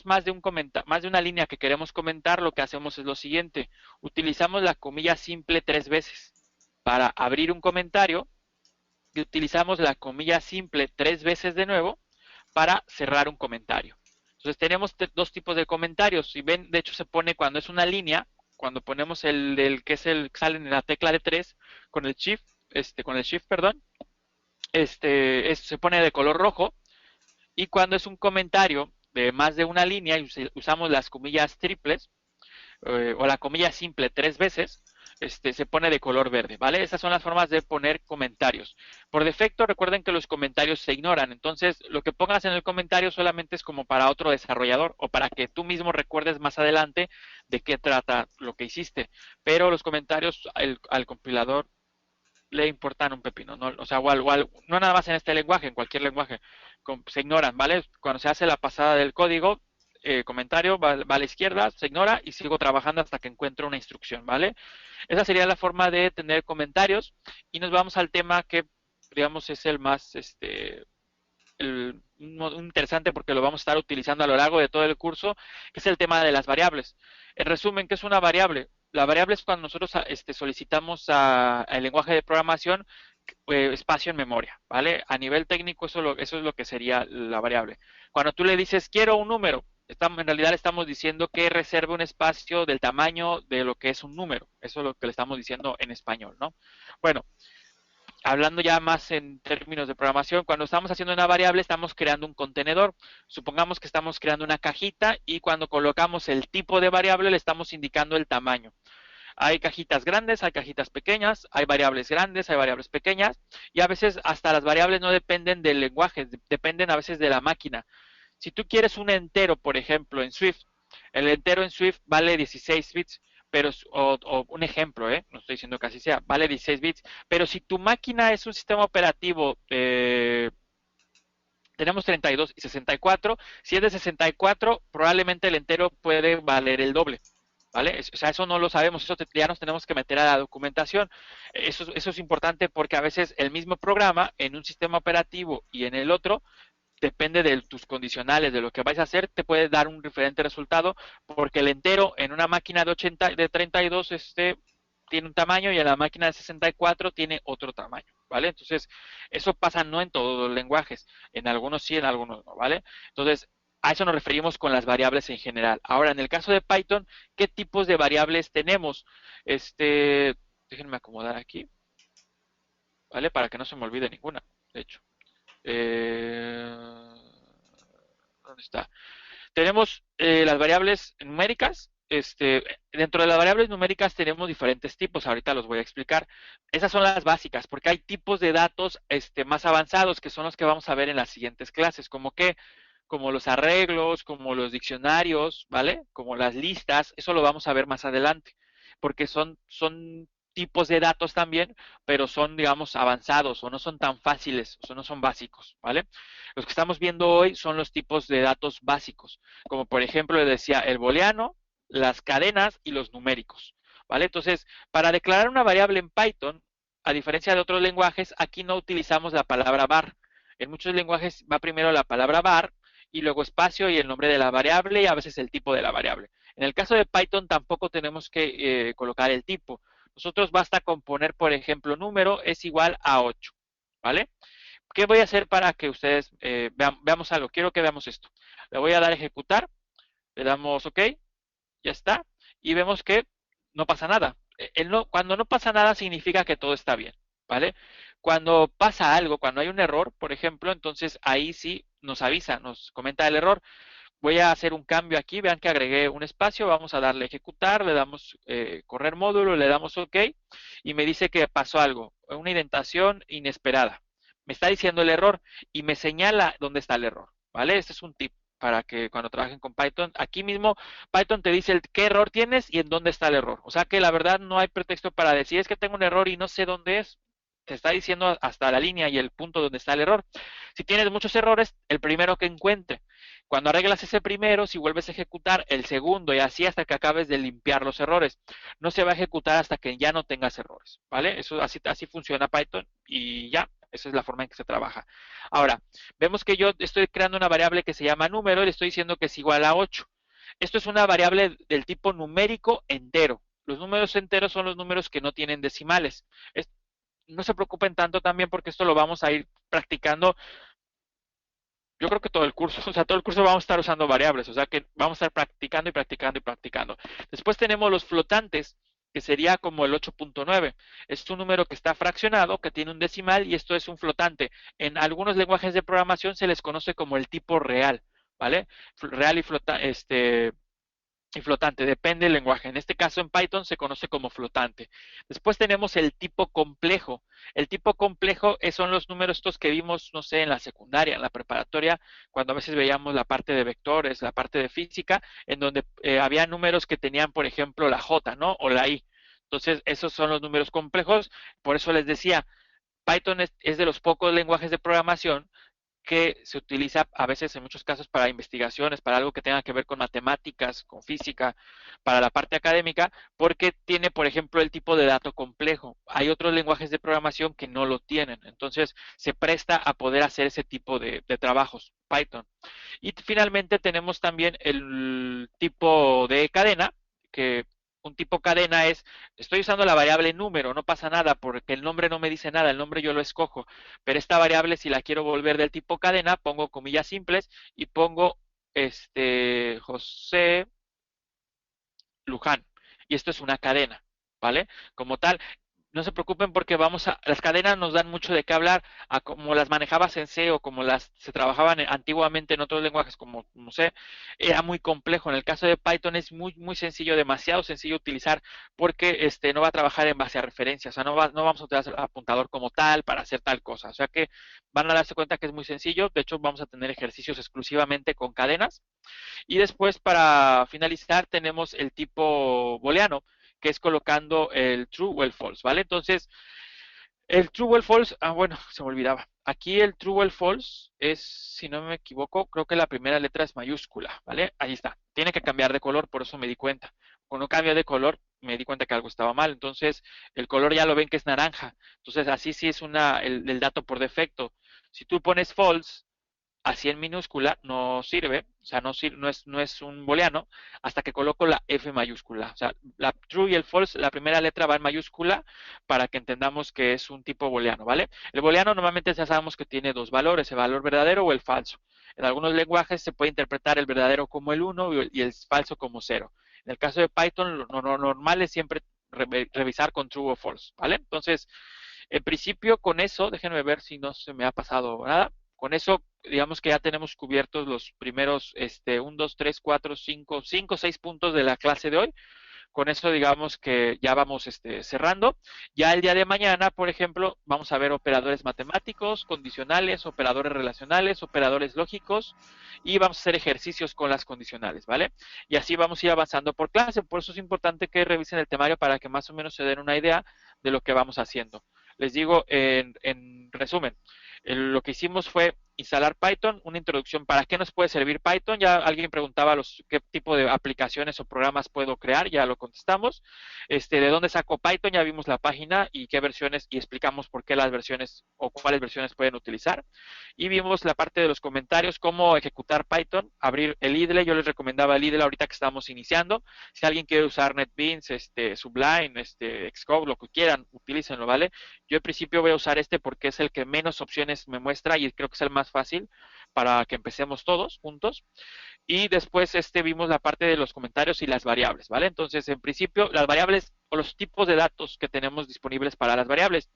más de una línea que queremos comentar, lo que hacemos es lo siguiente, utilizamos la comilla simple tres veces para abrir un comentario y utilizamos la comilla simple tres veces de nuevo para cerrar un comentario. Entonces tenemos dos tipos de comentarios. Si ven, de hecho se pone cuando es una línea, cuando ponemos el que es el que sale en la tecla de 3 con el shift, perdón, se pone de color rojo y cuando es un comentario de más de una línea y usamos las comillas triples o la comilla simple tres veces, se pone de color verde, ¿vale? Esas son las formas de poner comentarios. Por defecto, recuerden que los comentarios se ignoran, entonces lo que pongas en el comentario solamente es como para otro desarrollador o para que tú mismo recuerdes más adelante de qué trata lo que hiciste. Pero los comentarios al compilador le importan un pepino, ¿no? O sea, no nada más en este lenguaje, en cualquier lenguaje, se ignoran, ¿vale? Cuando se hace la pasada del código, comentario va a la izquierda, se ignora y sigo trabajando hasta que encuentro una instrucción, ¿vale? Esa sería la forma de tener comentarios y nos vamos al tema que, digamos, es el más, interesante porque lo vamos a estar utilizando a lo largo de todo el curso, que es el tema de las variables. En resumen, ¿qué es una variable? La variable es cuando nosotros solicitamos al lenguaje de programación espacio en memoria, ¿vale? A nivel técnico eso es lo que sería la variable. Cuando tú le dices quiero un número, en realidad le estamos diciendo que reserve un espacio del tamaño de lo que es un número. Eso es lo que le estamos diciendo en español, ¿no? Bueno, hablando ya más en términos de programación, cuando estamos haciendo una variable estamos creando un contenedor. Supongamos que estamos creando una cajita y cuando colocamos el tipo de variable le estamos indicando el tamaño. Hay cajitas grandes, hay cajitas pequeñas, hay variables grandes, hay variables pequeñas y a veces hasta las variables no dependen del lenguaje, dependen a veces de la máquina. Si tú quieres un entero, por ejemplo, en Swift, el entero en Swift vale 16 bits, pero o un ejemplo, no estoy diciendo que así sea, vale 16 bits, pero si tu máquina es un sistema operativo, tenemos 32 y 64, si es de 64, probablemente el entero puede valer el doble. ¿Vale? O sea, eso no lo sabemos, eso ya nos tenemos que meter a la documentación. Eso es importante porque a veces el mismo programa en un sistema operativo y en el otro depende de tus condicionales, de lo que vais a hacer, te puede dar un diferente resultado, porque el entero en una máquina de 32 tiene un tamaño y en la máquina de 64 tiene otro tamaño, ¿vale? Entonces, eso pasa no en todos los lenguajes, en algunos sí, en algunos no, ¿vale? Entonces, a eso nos referimos con las variables en general. Ahora, en el caso de Python, ¿qué tipos de variables tenemos? Déjenme acomodar aquí, ¿vale? Para que no se me olvide ninguna, de hecho. Eh, ¿Dónde está? Tenemos las variables numéricas. Dentro de las variables numéricas tenemos diferentes tipos, ahorita los voy a explicar. Esas son las básicas, porque hay tipos de datos más avanzados que son los que vamos a ver en las siguientes clases, como los arreglos, como los diccionarios, ¿vale? Como las listas, eso lo vamos a ver más adelante, porque son tipos de datos también, pero son, digamos, avanzados o no son tan fáciles, o no son básicos, ¿vale? Los que estamos viendo hoy son los tipos de datos básicos, como por ejemplo le decía el booleano, las cadenas y los numéricos, ¿vale? Entonces, para declarar una variable en Python, a diferencia de otros lenguajes, aquí no utilizamos la palabra var. En muchos lenguajes va primero la palabra var y luego espacio y el nombre de la variable y a veces el tipo de la variable. En el caso de Python tampoco tenemos que colocar el tipo. Nosotros basta con poner, por ejemplo, número es igual a 8, ¿vale? ¿Qué voy a hacer para que ustedes veamos algo? Quiero que veamos esto. Le voy a dar a ejecutar, le damos OK, ya está, y vemos que no pasa nada. Cuando no pasa nada significa que todo está bien, ¿vale? Cuando pasa algo, cuando hay un error, por ejemplo, entonces ahí sí nos avisa, nos comenta el error. Voy a hacer un cambio aquí, vean que agregué un espacio, vamos a darle ejecutar, le damos correr módulo, le damos OK y me dice que pasó algo, una indentación inesperada. Me está diciendo el error y me señala dónde está el error, ¿vale? Este es un tip para que cuando trabajen con Python, aquí mismo Python te dice qué error tienes y en dónde está el error. O sea que la verdad no hay pretexto para decir es que tengo un error y no sé dónde es. Te está diciendo hasta la línea y el punto donde está el error. Si tienes muchos errores, el primero que encuentre. Cuando arreglas ese primero, si vuelves a ejecutar el segundo y así hasta que acabes de limpiar los errores. No se va a ejecutar hasta que ya no tengas errores, ¿vale? Eso así funciona Python y ya, esa es la forma en que se trabaja. Ahora, vemos que yo estoy creando una variable que se llama número y le estoy diciendo que es igual a 8. Esto es una variable del tipo numérico entero. Los números enteros son los números que no tienen decimales. No se preocupen tanto también porque esto lo vamos a ir practicando. Yo creo que todo el curso, o sea, todo el curso vamos a estar usando variables, o sea que vamos a estar practicando y practicando y practicando. Después tenemos los flotantes, que sería como el 8.9. Es un número que está fraccionado, que tiene un decimal y esto es un flotante. En algunos lenguajes de programación se les conoce como el tipo real, ¿vale? Real y flotante, y flotante, depende del lenguaje. En este caso en Python se conoce como flotante. Después tenemos el tipo complejo. El tipo complejo son los números estos que vimos, no sé, en la secundaria, en la preparatoria, cuando a veces veíamos la parte de vectores, la parte de física, en donde había números que tenían, por ejemplo, la J, ¿no? O la I. Entonces, esos son los números complejos. Por eso les decía, Python es de los pocos lenguajes de programación que se utiliza a veces en muchos casos para investigaciones, para algo que tenga que ver con matemáticas, con física, para la parte académica, porque tiene, por ejemplo, el tipo de dato complejo. Hay otros lenguajes de programación que no lo tienen, entonces se presta a poder hacer ese tipo de trabajos, Python. Y finalmente tenemos también el tipo de cadena, que un tipo cadena es, estoy usando la variable número, no pasa nada porque el nombre no me dice nada, el nombre yo lo escojo, pero esta variable si la quiero volver del tipo cadena, pongo comillas simples y pongo José Luján. Y esto es una cadena, ¿vale? Como tal, no se preocupen porque las cadenas nos dan mucho de qué hablar, a como las manejabas en C o como las se trabajaban antiguamente en otros lenguajes como, no sé, era muy complejo. En el caso de Python es muy sencillo, demasiado sencillo de utilizar porque no va a trabajar en base a referencias, o sea, no vamos a utilizar el apuntador como tal para hacer tal cosa. O sea que van a darse cuenta que es muy sencillo. De hecho, vamos a tener ejercicios exclusivamente con cadenas. Y después, para finalizar, tenemos el tipo booleano, que es colocando el true o el false, ¿vale? Entonces, el true o el false, bueno, se me olvidaba. Aquí el true o el false es, si no me equivoco, creo que la primera letra es mayúscula, ¿vale? Ahí está. Tiene que cambiar de color, por eso me di cuenta. Cuando cambia de color, me di cuenta que algo estaba mal. Entonces, el color ya lo ven que es naranja. Entonces, así sí es el dato por defecto. Si tú pones false, así en minúscula no sirve, o sea, no es un booleano hasta que coloco la F mayúscula. O sea, la true y el false, la primera letra va en mayúscula para que entendamos que es un tipo booleano, ¿vale? El booleano normalmente ya sabemos que tiene dos valores, el valor verdadero o el falso. En algunos lenguajes se puede interpretar el verdadero como el 1 y el falso como 0. En el caso de Python, lo normal es siempre revisar con true o false, ¿vale? Entonces, en principio, con eso, déjenme ver si no se me ha pasado nada. Con eso, digamos que ya tenemos cubiertos los primeros, 1, 2, 3, 4, 5, 6 puntos de la clase de hoy. Con eso, digamos que ya vamos cerrando. Ya el día de mañana, por ejemplo, vamos a ver operadores matemáticos, condicionales, operadores relacionales, operadores lógicos y vamos a hacer ejercicios con las condicionales, ¿vale? Y así vamos a ir avanzando por clase. Por eso es importante que revisen el temario para que más o menos se den una idea de lo que vamos haciendo. Les digo en resumen, lo que hicimos fue instalar Python, una introducción para qué nos puede servir Python. Ya alguien preguntaba qué tipo de aplicaciones o programas puedo crear, ya lo contestamos. De dónde saco Python, ya vimos la página y qué versiones y explicamos por qué las versiones o cuáles versiones pueden utilizar. Y vimos la parte de los comentarios, cómo ejecutar Python, abrir el IDLE. Yo les recomendaba el IDLE ahorita que estamos iniciando. Si alguien quiere usar NetBeans, Sublime, Xcode, lo que quieran, utilícenlo, ¿vale? Yo en principio voy a usar este porque es el que menos opciones me muestra y creo que es el más fácil para que empecemos todos juntos. Y después vimos la parte de los comentarios y las variables, ¿vale? Entonces, en principio, las variables o los tipos de datos que tenemos disponibles para las variables.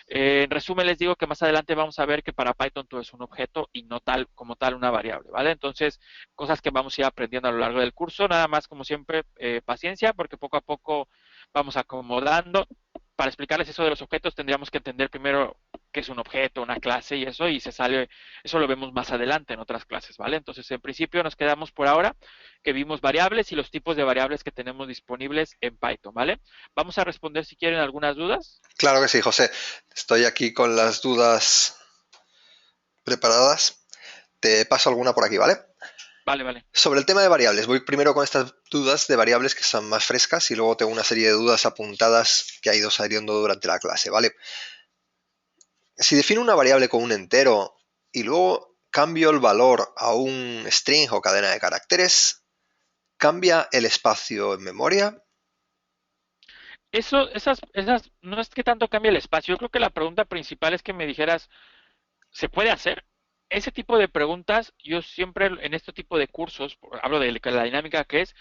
En resumen, les digo que más adelante vamos a ver que para Python todo es un objeto y no tal como tal una variable, ¿vale? Entonces, cosas que vamos a ir aprendiendo a lo largo del curso, nada más como siempre, paciencia, porque poco a poco vamos acomodando. Para explicarles eso de los objetos, tendríamos que entender primero qué es un objeto, una clase y eso lo vemos más adelante en otras clases, ¿vale? Entonces, en principio nos quedamos por ahora que vimos variables y los tipos de variables que tenemos disponibles en Python, ¿vale? Vamos a responder si quieren algunas dudas. Claro que sí, José. Estoy aquí con las dudas preparadas. Te paso alguna por aquí, ¿vale? Vale, vale. Sobre el tema de variables, voy primero con estas dudas de variables que son más frescas y luego tengo una serie de dudas apuntadas que ha ido saliendo durante la clase, ¿vale? Si defino una variable con un entero y luego cambio el valor a un string o cadena de caracteres, ¿cambia el espacio en memoria? Esas, no es que tanto cambie el espacio. Yo creo que la pregunta principal es que me dijeras, ¿se puede hacer? Ese tipo de preguntas, yo siempre en este tipo de cursos, hablo de la dinámica que es,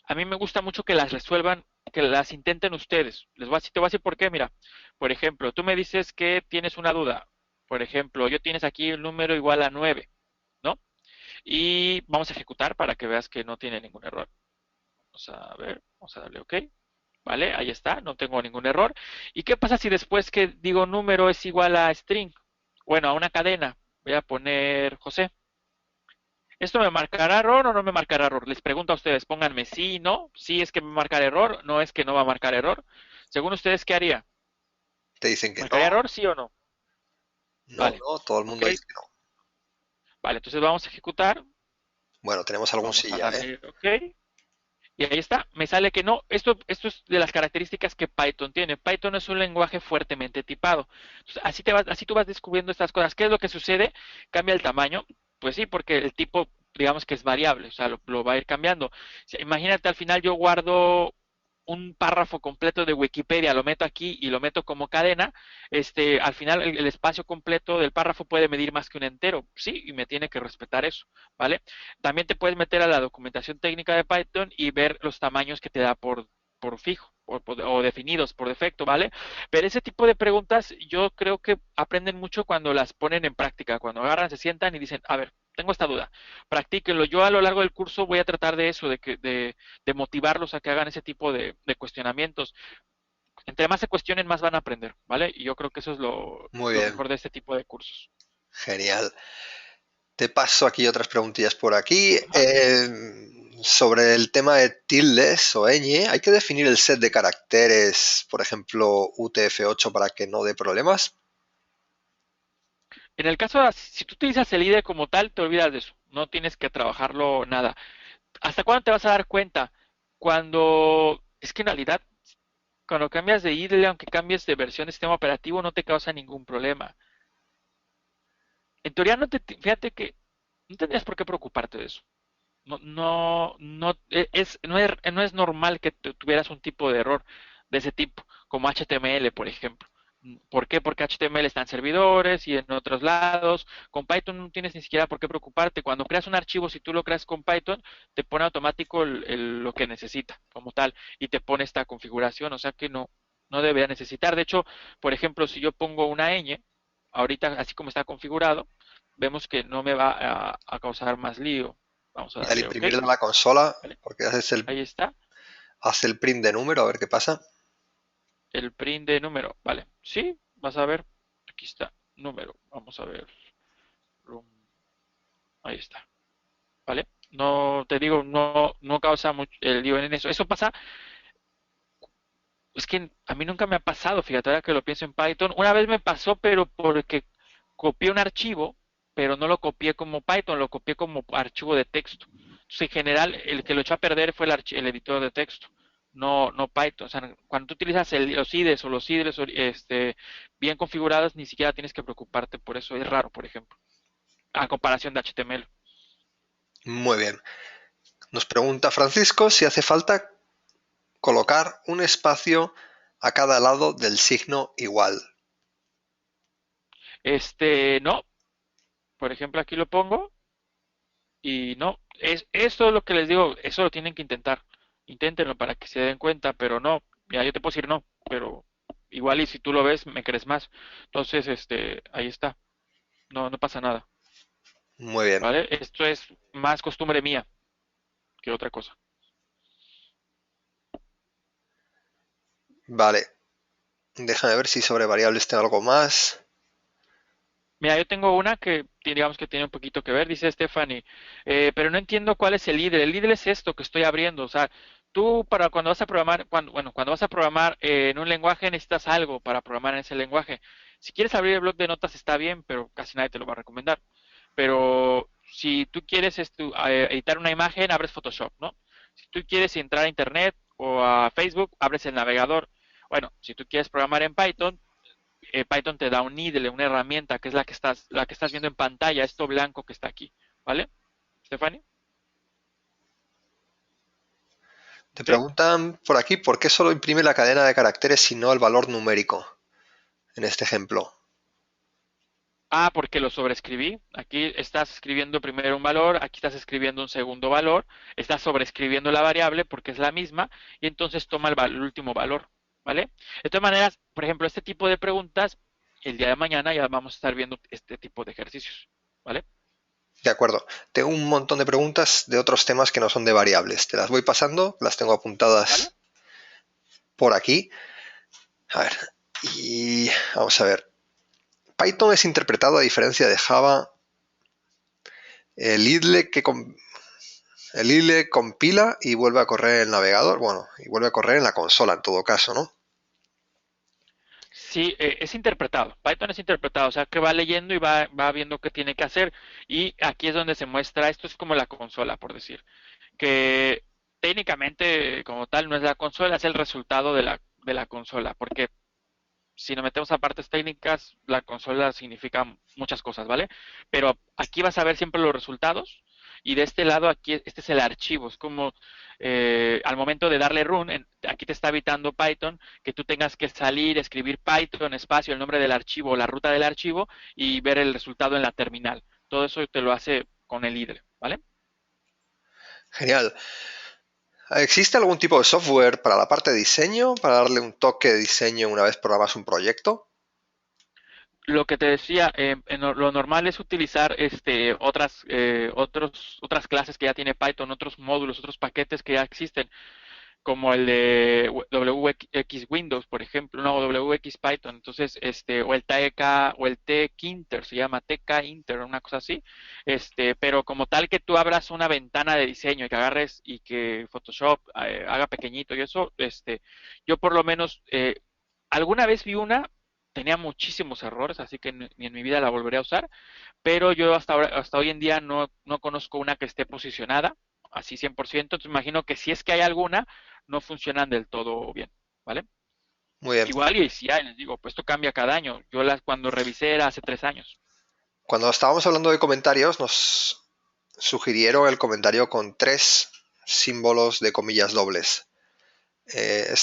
a mí me gusta mucho que las resuelvan, que las intenten ustedes. Te voy a decir por qué, mira. Por ejemplo, tú me dices que tienes una duda. Por ejemplo, yo tienes aquí el número igual a 9, ¿no? Y vamos a ejecutar para que veas que no tiene ningún error. Vamos a ver, vamos a darle OK. ¿Vale? Ahí está, no tengo ningún error. ¿Y qué pasa si después que digo número es igual a string? Bueno, a una cadena. Voy a poner José. ¿Esto me marcará error o no me marcará error? Les pregunto a ustedes, pónganme sí, no, sí es que me marcará error, no es que no va a marcar error. Según ustedes, ¿qué haría? Te dicen que no, ¿Marcaría error, sí o no? no, Vale, no, todo el ok, mundo dice que no. vale, entonces vamos a ejecutar, Bueno, tenemos algún vamos sí a ya, ¿eh? darle OK, y ahí está, me sale que no. Esto es de las características que Python tiene. Python es un lenguaje fuertemente tipado. Entonces, así tú vas descubriendo estas cosas. ¿Qué es lo que sucede? Cambia el tamaño. Pues sí, porque el tipo, digamos que es variable, o sea, lo va a ir cambiando. O sea, imagínate, al final yo guardo un párrafo completo de Wikipedia, lo meto aquí y lo meto como cadena, al final el espacio completo del párrafo puede medir más que un entero, sí, y me tiene que respetar eso, ¿vale? También te puedes meter a la documentación técnica de Python y ver los tamaños que te da por fijo o definidos por defecto, ¿vale? Pero ese tipo de preguntas yo creo que aprenden mucho cuando las ponen en práctica, cuando agarran, se sientan y dicen, a ver, tengo esta duda, practíquenlo. Yo a lo largo del curso voy a tratar de eso, de motivarlos a que hagan ese tipo de cuestionamientos. Entre más se cuestionen, más van a aprender, ¿vale? Y yo creo que eso es Muy lo bien, mejor de este tipo de cursos. genial. Te paso aquí otras preguntillas por aquí. Ajá. Sobre el tema de tildes o ñ, ¿hay que definir el set de caracteres, por ejemplo, UTF-8 para que no dé problemas? En el caso de, si tú utilizas el IDE como tal, te olvidas de eso. No tienes que trabajarlo nada. ¿Hasta cuándo te vas a dar cuenta? Cuando, es que en realidad, cuando cambias de IDE, aunque cambies de versión de sistema operativo, no te causa ningún problema. En teoría, fíjate que no tendrías por qué preocuparte de eso. No es normal que tuvieras un tipo de error de ese tipo, como HTML, por ejemplo. ¿Por qué? Porque HTML está en servidores y en otros lados. Con Python no tienes ni siquiera por qué preocuparte. Cuando creas un archivo, si tú lo creas con Python, te pone automático lo que necesita como tal y te pone esta configuración. O sea que no debería necesitar. De hecho, por ejemplo, si yo pongo una ñ, ahorita así como está configurado, vemos que no me va a causar más lío. Vamos a Y al darle OK. imprimirlo en la consola, ¿Vale? porque Ahí está. hace el print de número, a ver qué pasa. El print de número. Vale. Sí, vas a ver. Aquí está. Número. Vamos a ver. Ahí está. ¿Vale? No, te digo, no causa mucho el lío en eso. Eso pasa. Es que a mí nunca me ha pasado, fíjate, ahora que lo pienso en Python. Una vez me pasó, pero porque copié un archivo, pero no lo copié como Python, lo copié como archivo de texto. Entonces, en general, el que lo echó a perder fue el editor de texto, no Python. O sea, cuando tú utilizas los IDEs o los IDEs bien configurados, ni siquiera tienes que preocuparte por eso. Es raro, por ejemplo, a comparación de HTML. Muy bien. Nos pregunta Francisco si hace falta colocar un espacio a cada lado del signo igual. No, por ejemplo, aquí lo pongo. Y no, esto es lo que les digo, eso lo tienen que intentar. Inténtenlo para que se den cuenta, pero no, mira, yo te puedo decir no, pero igual y si tú lo ves, me crees más. Entonces, ahí está, no pasa nada, Muy bien. ¿vale? Esto es más costumbre mía que otra cosa. Vale. Déjame ver si sobre variables tengo algo más. Mira, yo tengo una que digamos que tiene un poquito que ver, dice Stephanie, pero no entiendo cuál es el líder. El líder es esto que estoy abriendo, o sea, tú para cuando vas a programar, cuando vas a programar en un lenguaje necesitas algo para programar en ese lenguaje. Si quieres abrir el bloc de notas está bien, pero casi nadie te lo va a recomendar. Pero si tú quieres editar una imagen, abres Photoshop, ¿no? Si tú quieres entrar a Internet o a Facebook, abres el navegador. Bueno, si tú quieres programar en Python, Python te da un needle, una herramienta que es la que estás viendo en pantalla, esto blanco que está aquí, ¿vale? Stephanie, Te ¿sí? preguntan por aquí por qué solo imprime la cadena de caracteres y no el valor numérico en este ejemplo. Ah, porque lo sobreescribí. Aquí estás escribiendo primero un valor, aquí estás escribiendo un segundo valor, estás sobreescribiendo la variable porque es la misma y entonces toma el último valor, ¿vale? De todas maneras, por ejemplo, este tipo de preguntas, el día de mañana ya vamos a estar viendo este tipo de ejercicios, ¿vale? De acuerdo. Tengo un montón de preguntas de otros temas que no son de variables. Te las voy pasando, las tengo ¿Vale? apuntadas por aquí. A ver, y vamos a ver. Python es interpretado a diferencia de Java. El idle que el idle compila y vuelve a correr en el navegador. Bueno, y vuelve a correr en la consola en todo caso, ¿no? Sí, es interpretado. Python es interpretado, o sea que va leyendo y va viendo qué tiene que hacer. Y aquí es donde se muestra, esto es como la consola, por decir, que técnicamente como tal no es la consola, es el resultado de la consola, porque si nos metemos a partes técnicas, la consola significa muchas cosas, ¿vale? Pero aquí vas a ver siempre los resultados y de este lado aquí este es el archivo, es como al momento de darle run, aquí te está evitando Python que tú tengas que salir, escribir Python, espacio, el nombre del archivo, la ruta del archivo y ver el resultado en la terminal. Todo eso te lo hace con el IDLE, ¿vale? Genial. ¿Existe algún tipo de software para la parte de diseño, para darle un toque de diseño una vez programas un proyecto? Lo que te decía, lo normal es utilizar otras clases que ya tiene Python, otros módulos, otros paquetes que ya existen, como el de WX Windows, por ejemplo, no, WX Python, entonces, o el TK, o el Tkinter, se llama TK Inter, una cosa así, pero como tal que tú abras una ventana de diseño y que agarres y que Photoshop haga pequeñito y eso, yo por lo menos, alguna vez vi una, tenía muchísimos errores, así que ni en mi vida la volveré a usar, pero yo hasta ahora, hasta hoy en día no conozco una que esté posicionada así 100%, entonces imagino que si es que hay alguna, no funcionan del todo bien, ¿vale? Muy bien. Igual y si hay, les digo, pues esto cambia cada año. Yo las cuando revisé era hace 3 años. Cuando estábamos hablando de comentarios, nos sugirieron el comentario con tres símbolos de comillas dobles. No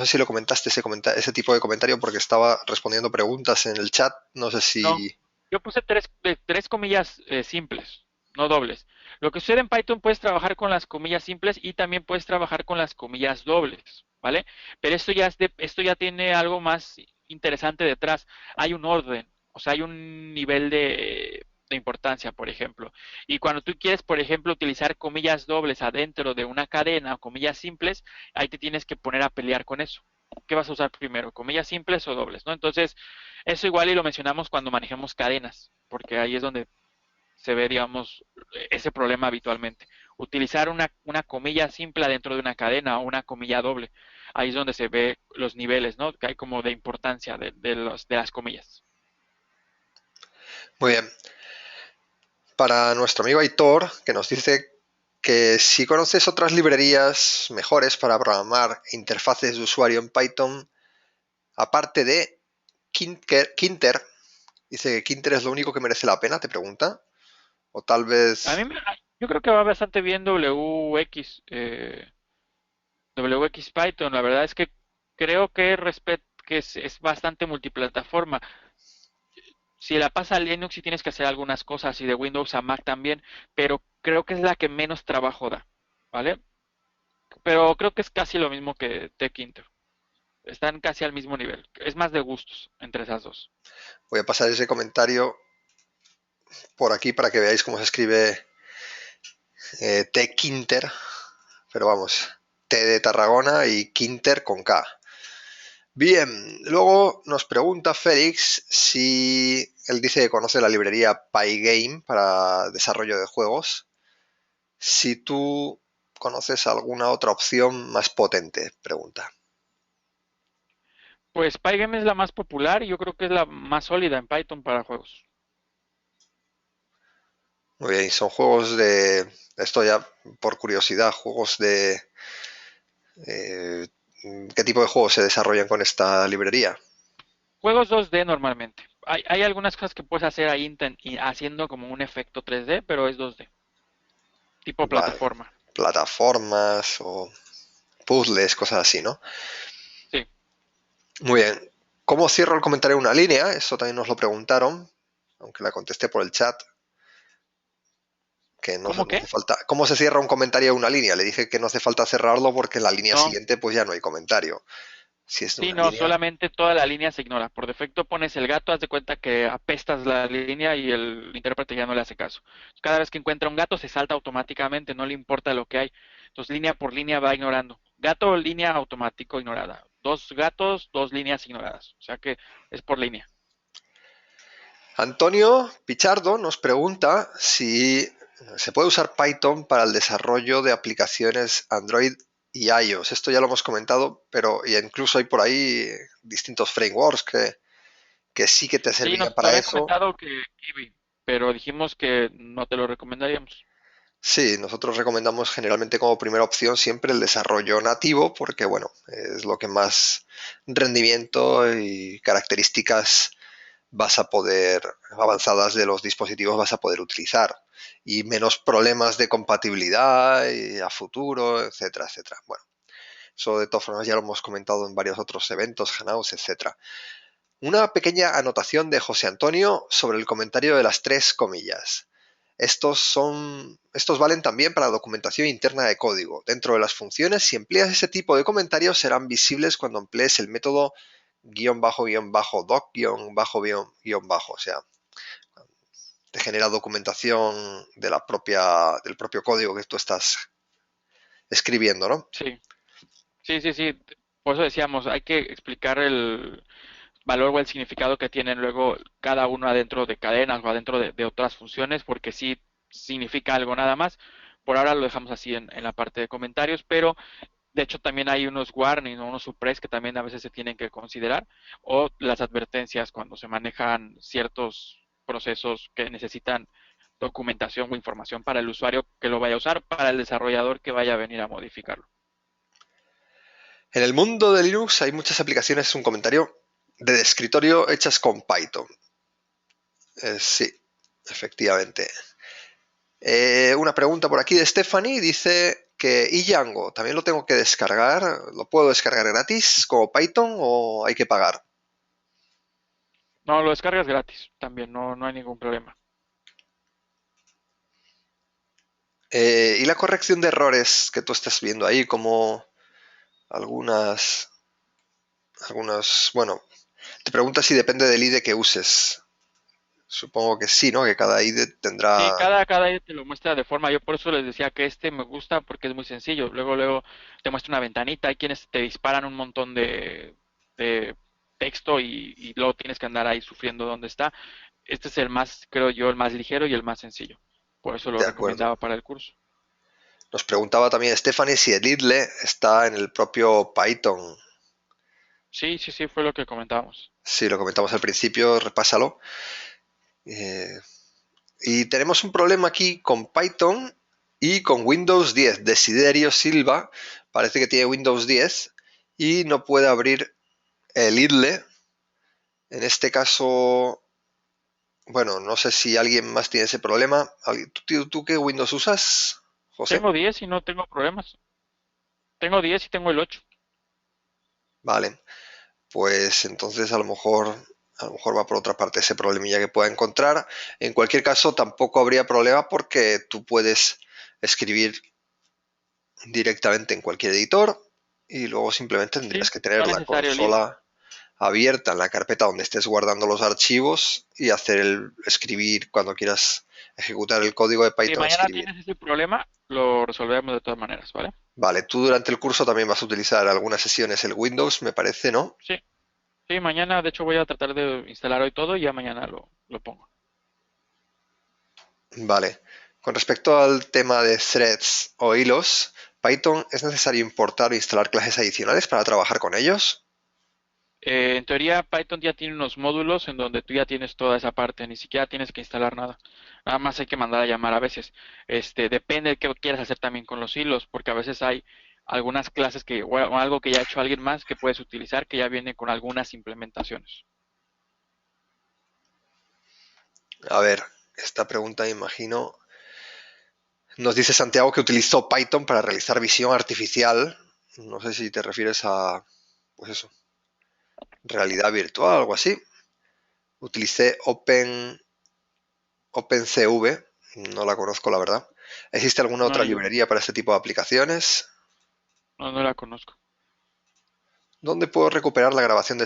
sé si lo comentaste ese tipo de comentario porque estaba respondiendo preguntas en el chat. No sé No, si... yo puse tres comillas simples, no dobles. Lo que sucede en Python, puedes trabajar con las comillas simples y también puedes trabajar con las comillas dobles, ¿vale? Pero esto ya tiene algo más interesante detrás. Hay un orden, o sea, hay un nivel de importancia, por ejemplo. Y cuando tú quieres, por ejemplo, utilizar comillas dobles adentro de una cadena o comillas simples, ahí te tienes que poner a pelear con eso. ¿Qué vas a usar primero, comillas simples o dobles, ¿no? Entonces, eso igual y lo mencionamos cuando manejemos cadenas, porque ahí es donde se ve, digamos, ese problema habitualmente. Utilizar una comilla simple dentro de una cadena o una comilla doble. Ahí es donde se ve los niveles, ¿no? Que hay como de importancia de las comillas. Muy bien. Para nuestro amigo Aitor, que nos dice que si conoces otras librerías mejores para programar interfaces de usuario en Python, aparte de Kinter, dice que Kinter es lo único que merece la pena, te pregunta. O tal A vez... mí yo creo que va bastante bien WX Python. La verdad es que creo que es bastante multiplataforma. Si la pasa a Linux sí tienes que hacer algunas cosas y de Windows a Mac también, pero creo que es la que menos trabajo da, ¿vale? Pero creo que es casi lo mismo que Tkinter. Están casi al mismo nivel. Es más de gustos entre esas dos. Voy a pasar ese comentario por aquí para que veáis cómo se escribe T-Quinter, pero vamos, T de Tarragona y Quinter con K. Bien, luego nos pregunta Félix si él dice que conoce la librería Pygame para desarrollo de juegos. Si tú conoces alguna otra opción más potente, pregunta. Pues Pygame es la más popular y yo creo que es la más sólida en Python para juegos. Muy bien, son juegos de, esto ya por curiosidad, juegos de... eh, ¿qué tipo de juegos se desarrollan con esta librería? Juegos 2D normalmente. Hay algunas cosas que puedes hacer ahí haciendo como un efecto 3D, pero es 2D, tipo Vale, plataforma. plataformas o puzzles, cosas así, ¿no? Sí. Muy bien. ¿Cómo cierro el comentario en una línea? Eso también nos lo preguntaron, aunque la contesté por el chat, que no, ¿Cómo no hace qué? falta. ¿Cómo se cierra un comentario en una línea? Le dije que no hace falta cerrarlo porque en la línea No, siguiente pues ya no hay comentario. Si es Sí, una no, línea. solamente toda la línea se ignora. Por defecto pones el gato, haz de cuenta que apestas la línea y el intérprete ya no le hace caso. Cada vez que encuentra un gato se salta automáticamente, no le importa lo que hay. Entonces línea por línea va ignorando. Gato, línea automático ignorada. Dos gatos, dos líneas ignoradas. O sea que es por línea. Antonio Pichardo nos pregunta si se puede usar Python para el desarrollo de aplicaciones Android y iOS. Esto ya lo hemos comentado, pero incluso hay por ahí distintos frameworks que sí que te Sí, servían nos para habían eso. comentado que Kiwi, pero dijimos que no te lo recomendaríamos. Sí, nosotros recomendamos generalmente como primera opción siempre el desarrollo nativo porque, bueno, es lo que más rendimiento y características vas a poder, avanzadas de los dispositivos vas a poder utilizar y menos problemas de compatibilidad y a futuro, etcétera, etcétera. Bueno, eso de todas formas ya lo hemos comentado en varios otros eventos, Hangouts, etcétera. Una pequeña anotación de José Antonio sobre el comentario de las tres comillas. Estos valen también para documentación interna de código. Dentro de las funciones, si empleas ese tipo de comentarios, serán visibles cuando emplees el método guión bajo, guión bajo, doc, guión bajo, guión bajo. O sea, te genera documentación de del propio código que tú estás escribiendo, ¿no? Sí, sí, sí, sí. Por eso decíamos, hay que explicar el valor o el significado que tienen luego cada uno adentro de cadenas o adentro de otras funciones, porque sí significa algo nada más. Por ahora lo dejamos así en la parte de comentarios, pero de hecho también hay unos warnings o unos suppress que también a veces se tienen que considerar, o las advertencias cuando se manejan ciertos procesos que necesitan documentación o información para el usuario que lo vaya a usar, para el desarrollador que vaya a venir a modificarlo. En el mundo de Linux hay muchas aplicaciones, es un comentario, de escritorio hechas con Python. Sí, efectivamente. Una pregunta por aquí de Stephanie, dice que ¿y Django? ¿También lo tengo que descargar? ¿Lo puedo descargar gratis como Python o hay que pagar? No, lo descargas gratis, también no hay ningún problema. ¿Y la corrección de errores que tú estás viendo ahí? Como bueno, te pregunta si depende del IDE que uses. Supongo que sí, ¿no? Que cada IDE Sí, tendrá. cada día te lo muestra de forma. Yo por eso les decía que este me gusta porque es muy sencillo. Luego te muestra una ventanita. Hay quienes te disparan un montón de texto y luego tienes que andar ahí sufriendo dónde está. Este es el más, creo yo, el más ligero y el más sencillo. Por eso lo De acuerdo. recomendaba para el curso. Nos preguntaba también Stephanie si el IDLE está en el propio Python. Sí, sí, sí, fue lo que comentábamos. Sí, lo comentamos al principio, repásalo. Eh, y tenemos un problema aquí con Python y con Windows 10. Desiderio Silva parece que tiene Windows 10 y no puede abrir el IDLE. En este caso, bueno, no sé si alguien más tiene ese problema. ¿Tú qué Windows usas, José? Tengo 10 y no tengo problemas. Tengo 10 y tengo el 8. Vale, pues entonces a lo mejor va por otra parte ese problemilla que pueda encontrar. En cualquier caso, tampoco habría problema porque tú puedes escribir directamente en cualquier editor y luego simplemente tendrías Sí, que no tener es la necesario el IDE. consola abierta en la carpeta donde estés guardando los archivos y hacer el escribir cuando quieras ejecutar el código de Si Python, mañana escribir. tienes ese problema, lo resolvemos de todas maneras, ¿vale? Vale, tú durante el curso también vas a utilizar algunas sesiones el Windows, me parece, ¿no? Sí, sí, mañana de hecho voy a tratar de instalar hoy todo y ya mañana lo pongo. Vale. Con respecto al tema de threads o hilos, Python, ¿es necesario importar o instalar clases adicionales para trabajar con ellos? En teoría, Python ya tiene unos módulos en donde tú ya tienes toda esa parte, ni siquiera tienes que instalar nada. Nada más hay que mandar a llamar a veces. Depende de qué quieras hacer también con los hilos, porque a veces hay algunas clases o algo que ya ha hecho alguien más que puedes utilizar que ya viene con algunas implementaciones. A ver, esta pregunta me imagino. Nos dice Santiago que utilizó Python para realizar visión artificial. No sé si te refieres a, pues eso, realidad virtual o algo así. Utilicé OpenCV, no la conozco la verdad. ¿Existe alguna No, otra yo librería para este tipo de aplicaciones? no la conozco. ¿Dónde puedo recuperar la grabación de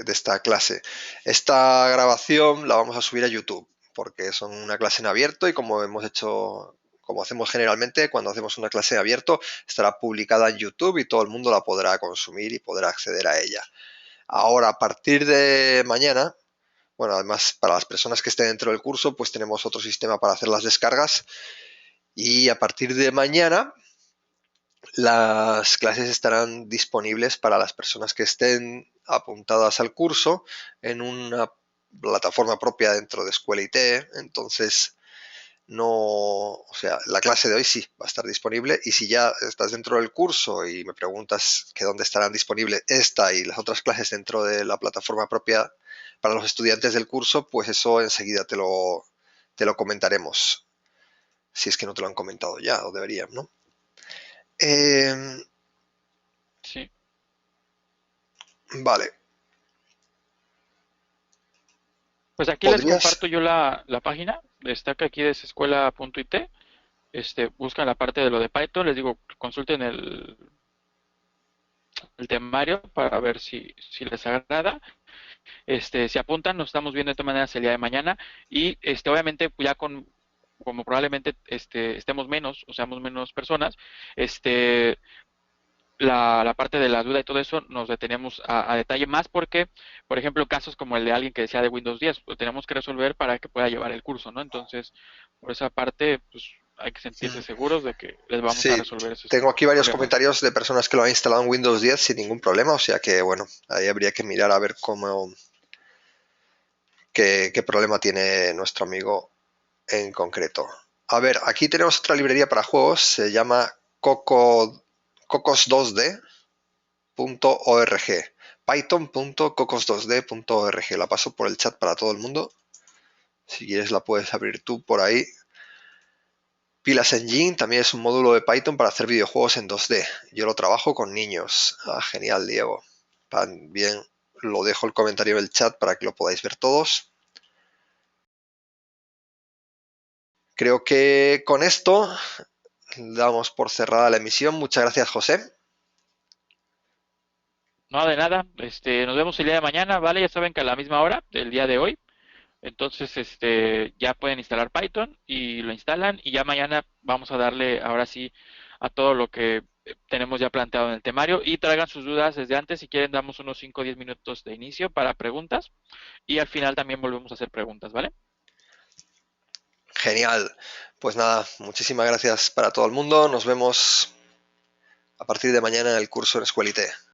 esta clase? Esta grabación la vamos a subir a YouTube, porque es una clase en abierto y como hemos hecho, como hacemos generalmente, cuando hacemos una clase en abierto, estará publicada en YouTube y todo el mundo la podrá consumir y podrá acceder a ella. Ahora, a partir de mañana, bueno, además para las personas que estén dentro del curso, pues tenemos otro sistema para hacer las descargas y a partir de mañana las clases estarán disponibles para las personas que estén apuntadas al curso en una plataforma propia dentro de Escuela IT. Entonces, no, o sea, la clase de hoy sí va a estar disponible y si ya estás dentro del curso y me preguntas que dónde estarán disponibles esta y las otras clases dentro de la plataforma propia para los estudiantes del curso, pues eso enseguida te lo comentaremos. Si es que no te lo han comentado ya, o deberían, ¿no? Eh, Sí. vale. Pues aquí les ¿Podrías? comparto yo la página, destaca aquí desescuela.it, buscan la parte de lo de Python, les digo, consulten el temario para ver si les agrada. Si apuntan, nos estamos viendo de todas maneras el día de mañana y obviamente pues, ya como probablemente estemos menos o seamos menos personas, la parte de la duda y todo eso nos detenemos a detalle más porque, por ejemplo, casos como el de alguien que decía de Windows 10, lo tenemos que resolver para que pueda llevar el curso, ¿no? Entonces, por esa parte, pues hay que sentirse seguros de que les vamos a Sí, resolver esos tengo aquí varios problemas. comentarios de personas que lo han instalado en Windows 10 sin ningún problema, o sea que bueno, ahí habría que mirar a ver qué problema tiene nuestro amigo en concreto. A ver, aquí tenemos otra librería para juegos, se llama cocos2d.org, python.cocos2d.org. La paso por el chat para todo el mundo. Si quieres la puedes abrir tú por ahí. Pilas Engine también es un módulo de Python para hacer videojuegos en 2D. Yo lo trabajo con niños. Ah, genial, Diego. También lo dejo el comentario en el chat para que lo podáis ver todos. Creo que con esto damos por cerrada la emisión. Muchas gracias, José. No, de nada, nos vemos el día de mañana, ¿vale? Ya saben que a la misma hora del día de hoy. Entonces, ya pueden instalar Python y lo instalan y ya mañana vamos a darle ahora sí a todo lo que tenemos ya planteado en el temario y traigan sus dudas desde antes. Si quieren, damos unos 5 o 10 minutos de inicio para preguntas y al final también volvemos a hacer preguntas, ¿vale? Genial. Pues nada, muchísimas gracias para todo el mundo. Nos vemos a partir de mañana en el curso en Escuelite.